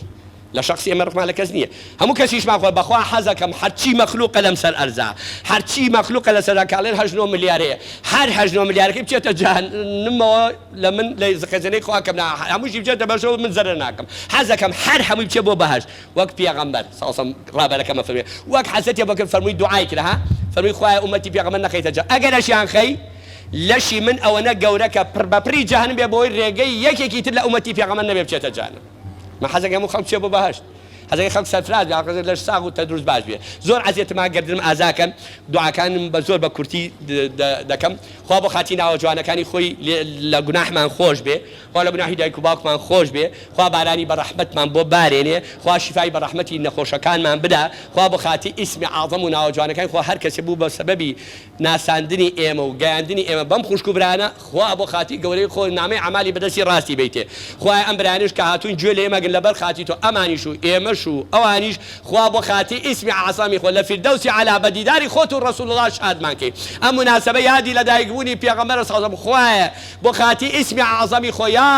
لە شخصی ئێمە ڕقمان لە کەس نییە هەموو کەسیشمان خۆ بەخوا حەزەکەم هەرچی مەخلوقە لەم سەر ئەرزا هەرچی مەخلوقە لە سەرکاڵێن 8 ملیارەیە هەر 8 ملیارەکەی بچێتە جەهەنەمەوە لە من لە خەزانەی خوا کەم هەمووشی بچێتە بەشەوە من زەرەر ناکەم حەزەکەم هەر هەمووی بچێ بۆ بەهەشت وەک پێغەمبەر سەڵسەم ڕابەرەکەمە فەرمێ وەک حەزەتێ بەکرد فەرمووی دوعای کرد ها فەرمووی خوایە ئومەتی پێغەمبەر نەخەیتە جە ئەگەرەشیان خەی لەشی من ئەوەنە گەورەکە پڕبەپڕی جەهەنەم بێ بۆی ڕێگەی یەکێکی تر لە ئومەتی پێغەمبەر نەبێ بچێتە جەهەنەم من حەزەکەم خەڵک بچێ بۆ بەهەشت حەزەکەی خەڵک سەرفراز بێ لەش ساغ و تەدروست باش بێ زۆر عەزیەتمان گردم ئازاکەم دوعاکانم بە زۆر بە کورتی دەکەم خوا بۆ خاتی ناوە جوانەکانی خۆی لە گوناحمان خۆش بێ خوا لە گوناحی دایک و باوکمان خۆش بێ خوا بارانی بە ڕەحمەتمان بۆ بارێنێ خوا شیفای بە ڕەحمەتی نەخۆشەکانمان بدا خوا بۆ خاتی ئیسمی عەظەم و ناوە جوانەکانی خوا هەر کەسێ بوو بە سەبەبی ناساندنی ئێمە و گەیاندنی ئێمە بەم خوشک و برانە خوا بۆ خاتی گەورەی خۆی نامەی عەمالی بەدەستی ڕاستی بیتێ خوای ئەم برانش کە هاتوون گوێ لە ئێمەگرن لەبەر خاتی تۆ ئەمانیش و ئێمەش و ئەوانیش خوا بۆ خاتی ئیسمی عەظەمی خۆ لە فیردەوسی عەلا بە دیداری خۆت و ڕەسوول الله شادمان کەی ئەم مناسبە یادی لە دایکبوونی پێغەمبەر سەڵام خوایە بۆ خاتی ئیسمی عەظەمی خۆ یا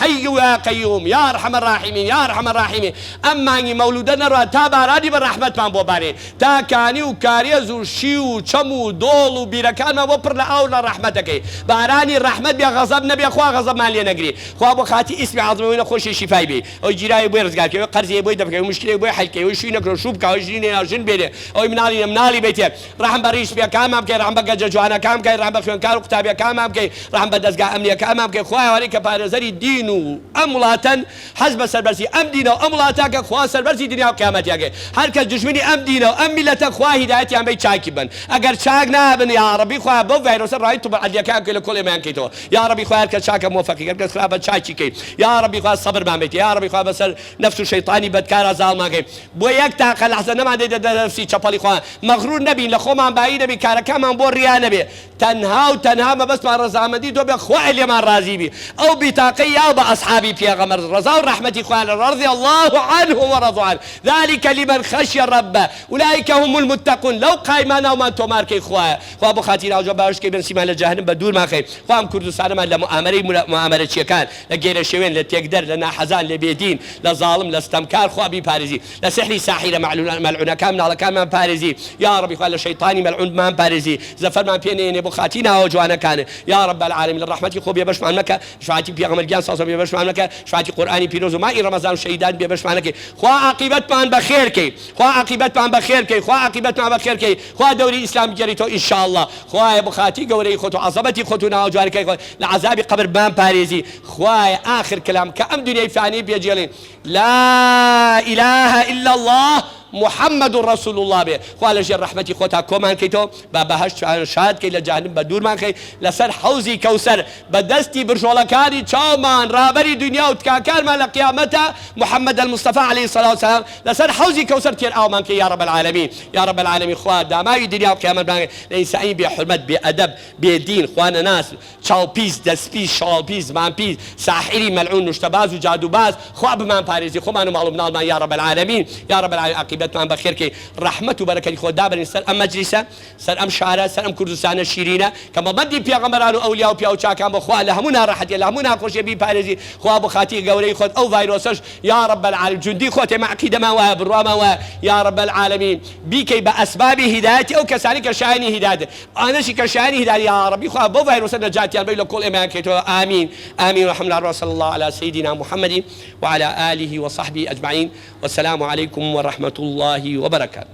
حەی و یا قەیوم یا ئەرحەم الراحیمین یا ئەرحەم الراحیمین ئەم مانگی مەولودە نەڕوات تا بارانی بە ڕەحمەتمان بۆ بارێ تا کانی و کاریێز و شی و چەم و دۆڵ و بیرەکانمان بۆ پڕ لە ئاو لە ڕەحمەتەکەی بارانی ڕەحمەت بێ غەزەب نەبێ خوا غەزەبمان لێ نەگری خوا بۆ خاتی ئیسمی عەظەمی خۆشی شیفای بێ ئەوی جیرایی بۆی ڕزگارکەوە قەرزی بۆی دەبکەوە مشکلەی بۆی حەلکەوە شوی نەکرۆ شوو بکەوە ژینێ ناژن بێنێ ئەوی مناڵی بیتێ ڕەحم بە ڕیش بێکانمان بکەی ڕەحم بە گەنجە جوانەکان بکەی ڕەحم بە خوێندکار و قوتابیەکانمان بکەی ڕەحم بە دەستگا ئەمنیەکانمان بکەی خوایەوەی کە پارێزەری دین و ئەم وڵاتەن حەز بە سەربەرزی ئەم دینە و ئەم وڵاتە کە خوا سەربەرزی دنیا و قیامەتیەکەی هەر کەس دژمنی ئەم دینە و ئەم میلەتە خوا هیدایەتیان بێ چاکی بن ئەگەر چاک نابن یا ڕەبی خوا بۆ ڤایرۆسە ڕای تو بەعەدلیەکان کەی لە کۆڵێمان کەیتەوە یا ڕەبی خوا هەر کەس چاکە مۆفەقی هەر کەس خراپە چاکی کەی یا ڕەبی خوا سەبرمان بێت یا ڕەبی خوا بەسەر نەفس و شەیطانی بەدکارە زاڵمان کەی بۆ یەک تاقە لەحزە نەمان دەیدە دەرەفسی چەپەڵی خوا مەغروور نەبین لە خۆمان بایی نەبی کارەکانمان بۆ ڕیا نەبێ تەنها و تەنها مەبەستمان ڕەزامەندی تۆ بێ خوا لێمان ڕازی بی ئەو بیتاقەی یا بە ئەسحابی پێغەمبەر ڕەزا و ڕەحمەتی خوا رضي الله عنه ورضوا عنه ذلك لمن خشي ربه أولئك هم المتقون لو قايمانا وما تومار كي خوا أبو خاطر أو جبارش كي بن سيمان لجهنم بدور ما خي خوا أم كردستان ما لمؤامرة شيكان لجيل الشوين لتقدر لنا حزان لبيدين لظالم لاستمكار خوا بي بارزي لسحري ساحرة ملعونة كامل على كامل بارزي يا ربي خوا الشيطاني ملعون ما بارزي زفر ما بينين أبو خاتينا وجوانا كان يا رب العالمين الرحمة خوب يبش معنك شفاعتي بيغمر جان صاصا بيبش معنك شفاعتي قرآني بيروز ما رمضان شهيدان بيبش معنك خوا عاقبتمان بخير كي خوا عاقبتمان بخير كي خوا عاقبتمان بخير كي خوا دوري إسلام جريتو إن شاء الله خوا أبو خاتي قوري خوتو عصبتي خوتو ناوجواري كي لعذاب قبر بان باريزي خوا آخر كلام كأم دنيا فاني بيجيلين لا إله إلا الله محمد رسول الله به خواله جل رحمتي خوتا كومان كيتو بابهش شاد كي لجهنم بدور مان كي لسر حوزي كوثر بدستي برجولكاري چاومان رابري دنيا وتكاكار ما لقيامته محمد المصطفى عليه الصلاه والسلام لسر حوزي كوثر تير او مان كي يا رب العالمين يا رب العالمين خوا داماي دنيا وقيامت لانسان بحرمت بادب بدين خوانا ناس چاو بيس دس بيس شال بيس مان بيس ساحري ملعون نشتباز وجادوباز خوا بمان باريزي خو مانو معلوم نال يا رب العالمين يا رب العالمين عاقبتمان بخير كي رحمة وبركة خود دابر سر أم مجلسة سر أم شعرة سر أم كردستان الشيرينة كما بدي بيغمران أولياء وبياو چاكان بخوا لهمنا راحت لهمنا خوش يبي بارزي خوا أبو خاتي قوري خود أو فيروسش يا رب العالمين جندي خوتي مع كيد ما وها بالروا ما يا رب العالمين بيكي بأسباب هدايتي أو كساني كشاني هدايتي أنا شي كشاني هدايتي يا ربي خوا أبو فيروس نجاتي البيل كل إيمان كيتو آمين آمين ورحمة الله صلى الله على سيدنا محمد وعلى آله وصحبه أجمعين والسلام عليكم ورحمة الله وبركاته.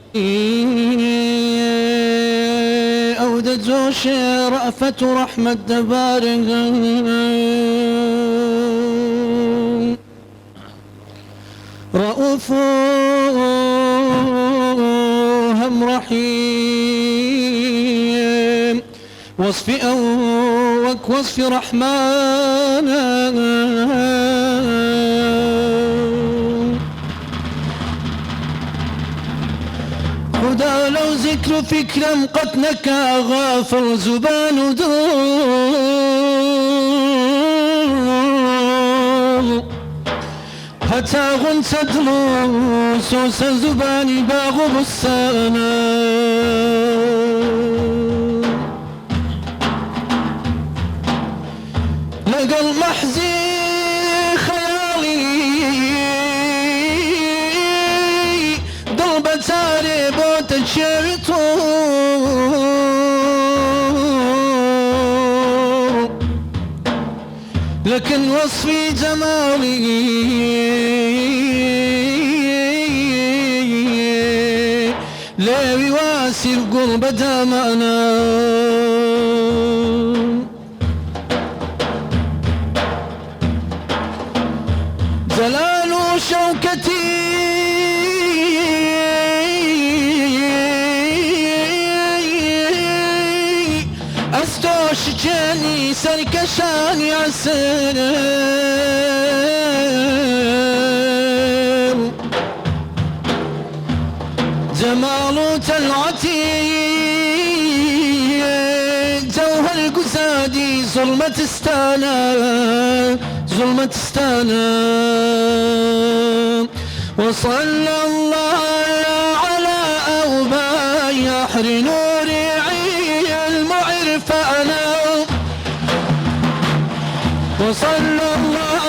أودت زوش رأفة رحمة دبارك رؤوف هم رحيم وصف أوك وصف رحمن هدى لو ذكر فكرا قتلك غافر زبان دور هتا غنت دلو سوس زباني باغ بستانا لقى المحزي خيالي ضربة تاري بوت الشرطو لكن وصفي جمالي لا يواسي القرب دامنا جلال شوكتي كشان ياسر جمال تلعتي جوهر قسادي ظلمة استانا وصلى الله على أوباء يحر نور علم عرفانا وصلى الله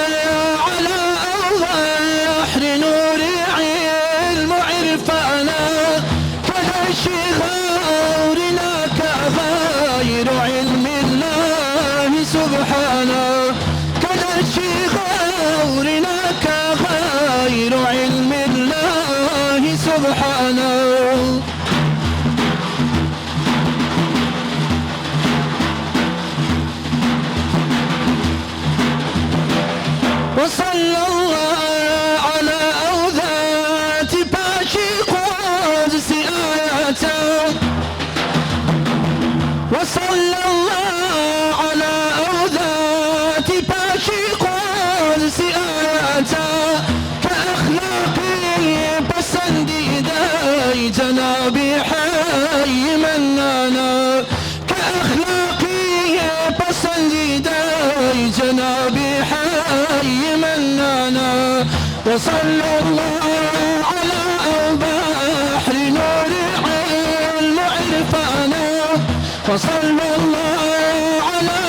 على أوباء يحر نور علم عرفانا كذا شغورنا كغير علم الله سبحانه كذا شغورنا كغير علم الله سبحانه وصلى الله على أوذات باشي قدس آياته وصلى الله على أوذات باشي قدس آياته كأخلاقي بسندي داي جنابي حي منانا كأخلاقي بسندي داي جنابي حي منانا وصلى الله على بحر نور علم عرفانا وصلى الله على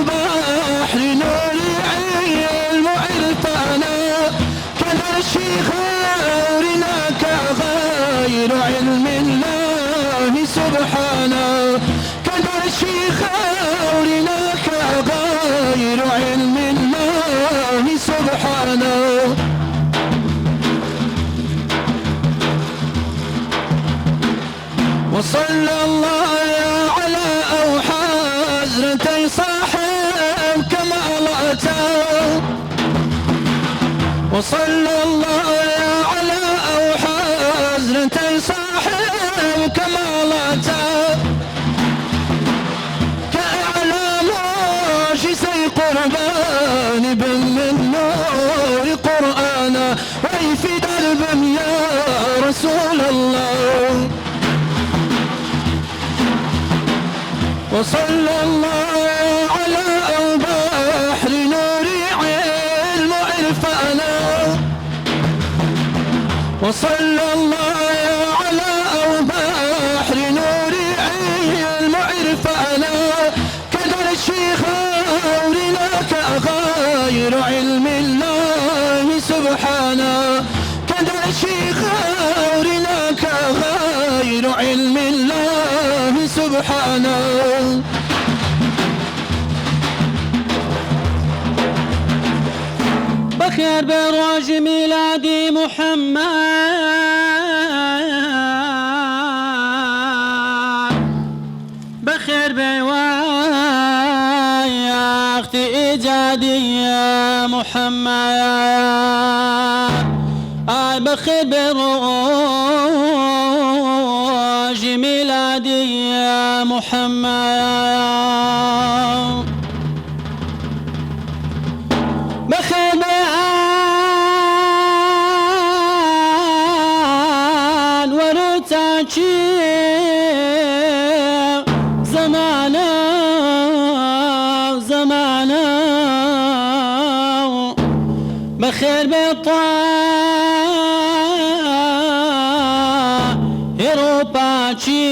بحر نور علم عرفانا كذا شغورنا كغير علم الله سبحانه كذا شغورنا كغير علم الله سبحانه وصلى الله على حضرتي صاحب كمالاته وصلى الله على حضرتي صاحب كمالاته كأعلام شسي قربان بن من نور قرآنا وي في درب يا رسول الله وصلى الله على بحر نور علم عرفانا وصلى الله على بحر نور علم عرفانا كدر شغورنا كغير علم الله سبحانه كدر شغورنا كغير علم الله سبحانه بخير بروج ميلادي محمد بخير بوايا اختي ايجادي يا محمد بخير بروج ميلادي يا محمد بخير بآن ورتاكي زمانا بخير بطاهر وباكي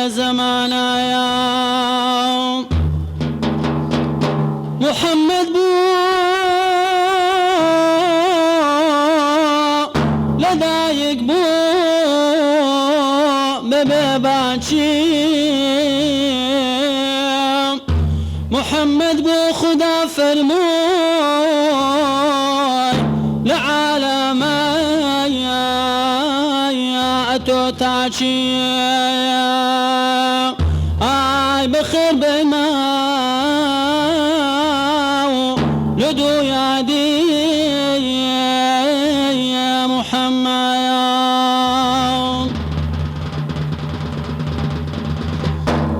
زمانا يا محمد بو لدايق بو بباباتي محمد بو خدا فرموي لعالم يا اتوتاتي بخير بما لدو يا دي يا محمد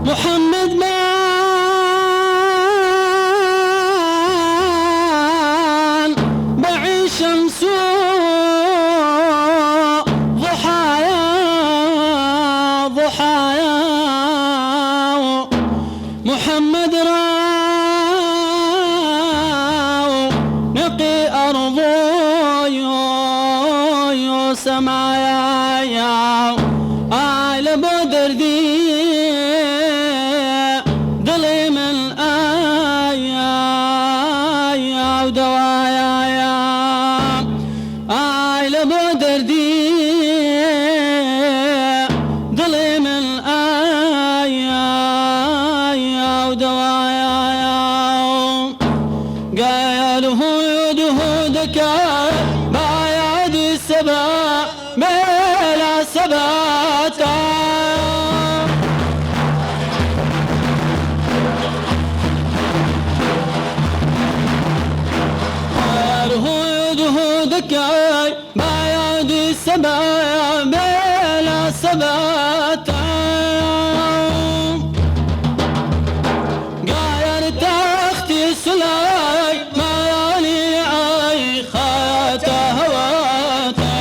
محمد ما محمد راو نقي أرضو يو سمايا آل بدردي ضلي من آيا ودوايا آل بدردي ضلي من آيا ودوايا قايله يدهودك بايد السبا بلا سباتا قايله يدهودك بايد السبا بلا سباتا قاير تختي سلاي مالي اي خاتا هواتا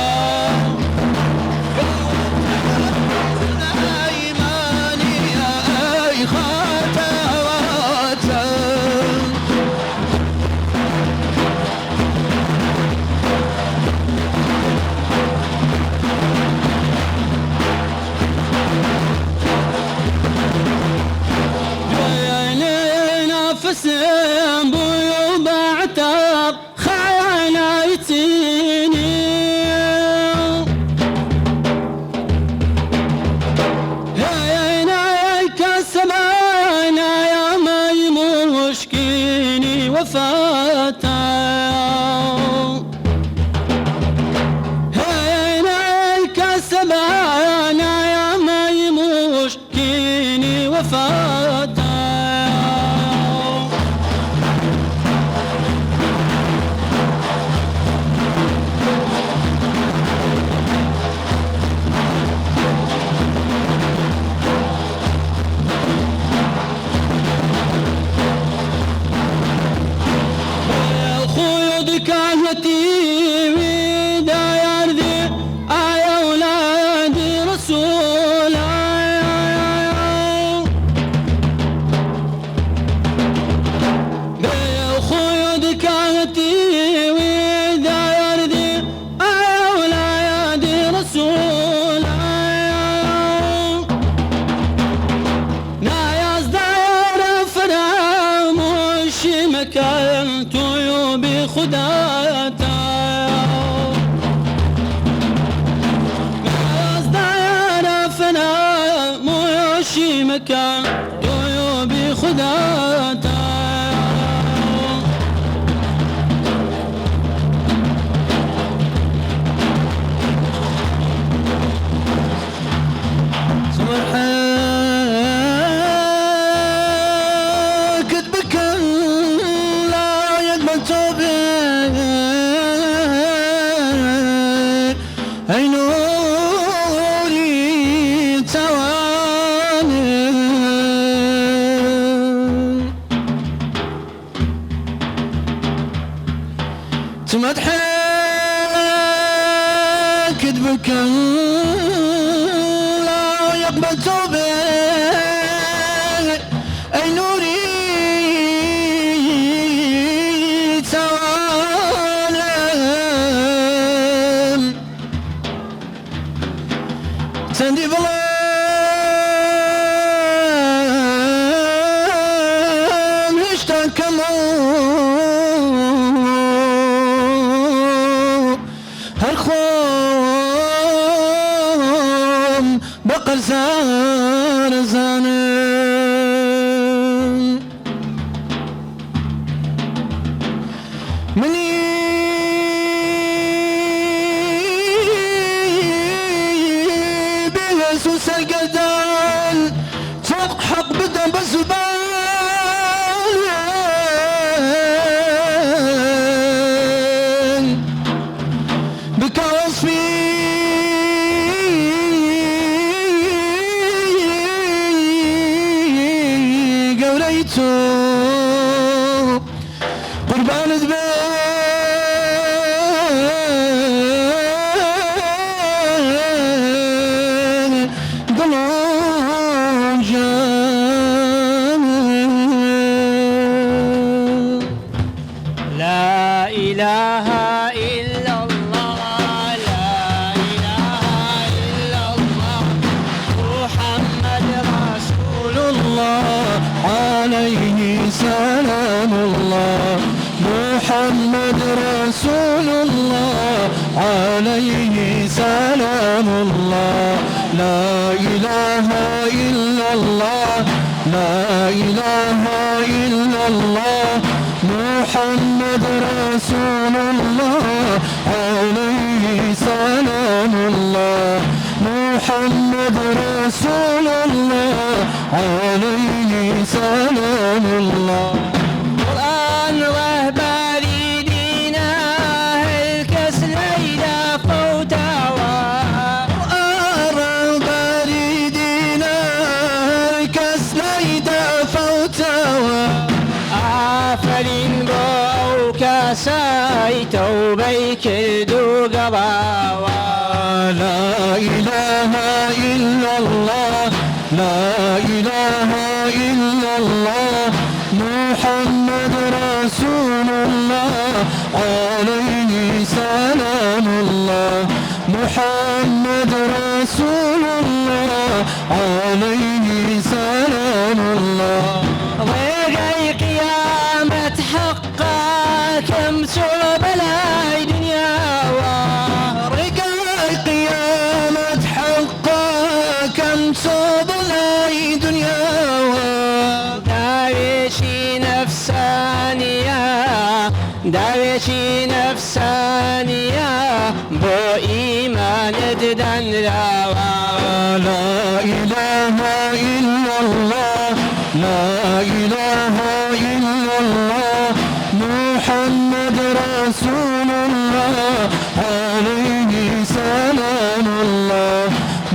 نفسي بوي وبعتر خاينا يتيني هينا كسبانا يا ما يمشكيني وفاتا هينا كسبانا يا ما يمشكيني وفاتا كاهتي ويدا يرضي يا أولادي رسول بيا خيود كاهتي ويدا يرضي يا أولادي رسول ناياز دار فراموش مكان طيوبي خداتا ناياز دار فراموش مكان طيوبي خداتا أي نوري تواني تمدحك كذبك لا يقبل توبي أي نوري تواني سندي بلام اشتاك هالخوم بقر زار زانم مني بيسوس القدال تضحك بدم بالزبال بك وصفي قوليتو قربان ذبال قلوب جان الله لا إله إلا الله لا إله إلا الله محمد رسول الله عليه سلام الله محمد رسول الله عليه سلام الله قرآن رهباني دينا هلكس ليلى فوتاوى قرآن بريدنا كس ليدا فوتاوى آفرين بو كاساي توبيك الدوغباوى لا إله إلا الله لا إله إلا الله محمد رسول الله عليه سلام الله محمد رسول الله عليه سلام الله ضيقي قيامة حقا كم صعب لا دنيا رقاي قيامة حقا كم صوب لاي دنيا داويشي نفسانية داويشي نفسانية بو إيمان ددن راوا لا إله إلا الله لا إله إلا الله محمد رسول الله عليه سلام الله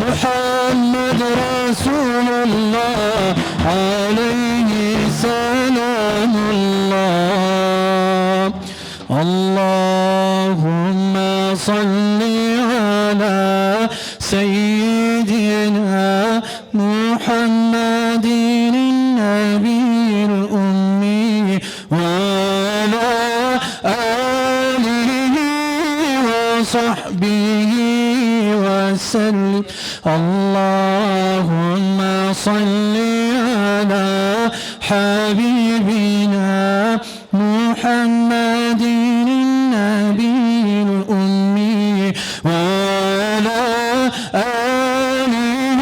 محمد رسول الله عليه سلام الله اللهم صل على سيدنا محمد النبي الأمي وعلى آله وصحبه وسلم اللهم صل على حبيبنا محمد النبي الأمي وعلى آله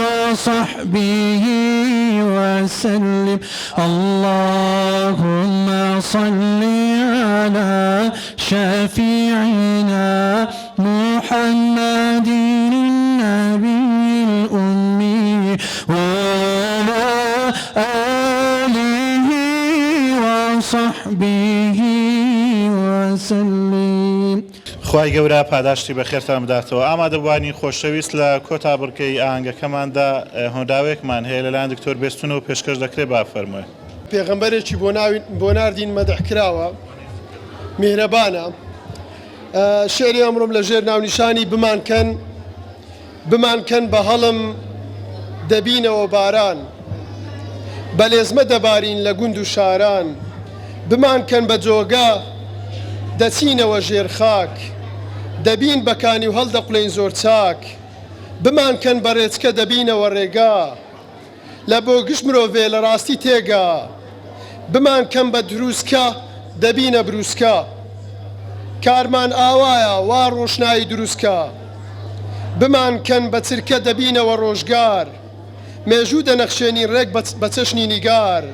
وصحبه وسلم اللهم صل على شفيعنا محمد النبي الأمي وعلى آله وصحبه وسلم خوای گەورە پاداشتی بە خێرتان بداتەوە. ئامادەبوانی خۆشەویست لە کۆتا بڕکەی ئاهەنگەکەماندا هۆنداوێکمان هەیە لەلایەن دکتۆر بێستون و پێشکەش دەکرێت با فەرمووی. پێغەمبەرێکی بۆ ناردین مەدەحکراوە میهرەبانە. شعری ئەمڕۆم لە ژێر ناونیشانی بمانکەن بە هەڵم دەبینەوە باران بە لێزمە دەبارین لە گوند و شاران بمانکەن بە جۆگا دەچینەوە ژێر خاک دەبین بەکانی و هەڵدەقولین زۆر چاک بمانکەن بە ڕێچکە دەبینەوە ڕێگا لە بۆ گشت مرۆڤێ لە ڕاستی تێگا بمانکەن بە دروستکە دەبینە بروسکە کارمان ئاوایە وا ڕۆشنایی دروستکە بمانکەن بە چرکە دەبینەوە ڕۆژگار مێژوو دەنەخشێنی ڕێک بە چەشنی نیگار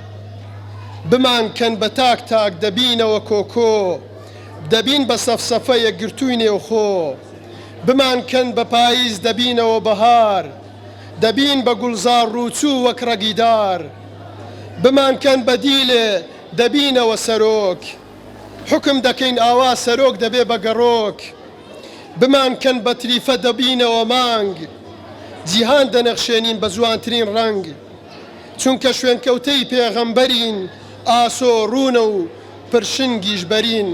بمانکەن بە تاک تاک دەبینەوە کۆکۆ دەبین بە سەفسەفە یەکگرتووی نێوخۆ بمانکەن بە پاییز دەبینەوە بەهار دەبین بە گوڵزار ڕووچوو وەک ڕەگیدار بمانکەن بە دیلێ دەبینەوە سەرۆک حکم دەکەین ئاوا سەرۆک دەبێ بە گەڕۆک بمانکەن بە تریفە دەبینەوە مانگ جیهان دەنەخشێنین بە جوانترین ڕەنگ چونکە شوێنکەوتەی پێغەمبەرین ئاسۆ ڕوونە و پرشنگیش بەرین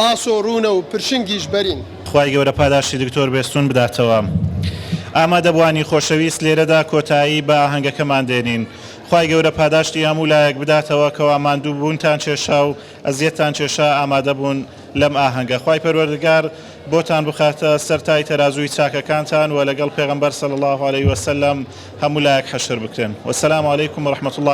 ئاسۆ ڕوونە و پرشنگیش بەرین. خوای گەورە پاداشتی دکتۆر بێستون بداتەوە. ئامادەبوانی خۆشەویست لێرەدا کۆتایی بە ئاهەنگەکەمان دێنین. خوای گەورە پاداشتی هەموو لایەک بداتەوە کەوا ماندوو بوونتان کێشا و ئەزیەتتان کێشا ئامادە بوون لەم ئاهەنگە. خوای پەروەردگار بۆتان بخاتە سەرتای تەرازووی چاکەکانتان و لەگەڵ پێغەمبەر صلی الله علیه وسلم هەموو لایەک حەشر بکرێن. وەسەلام عەلەیکوم وەڕەحمەتوڵڵاه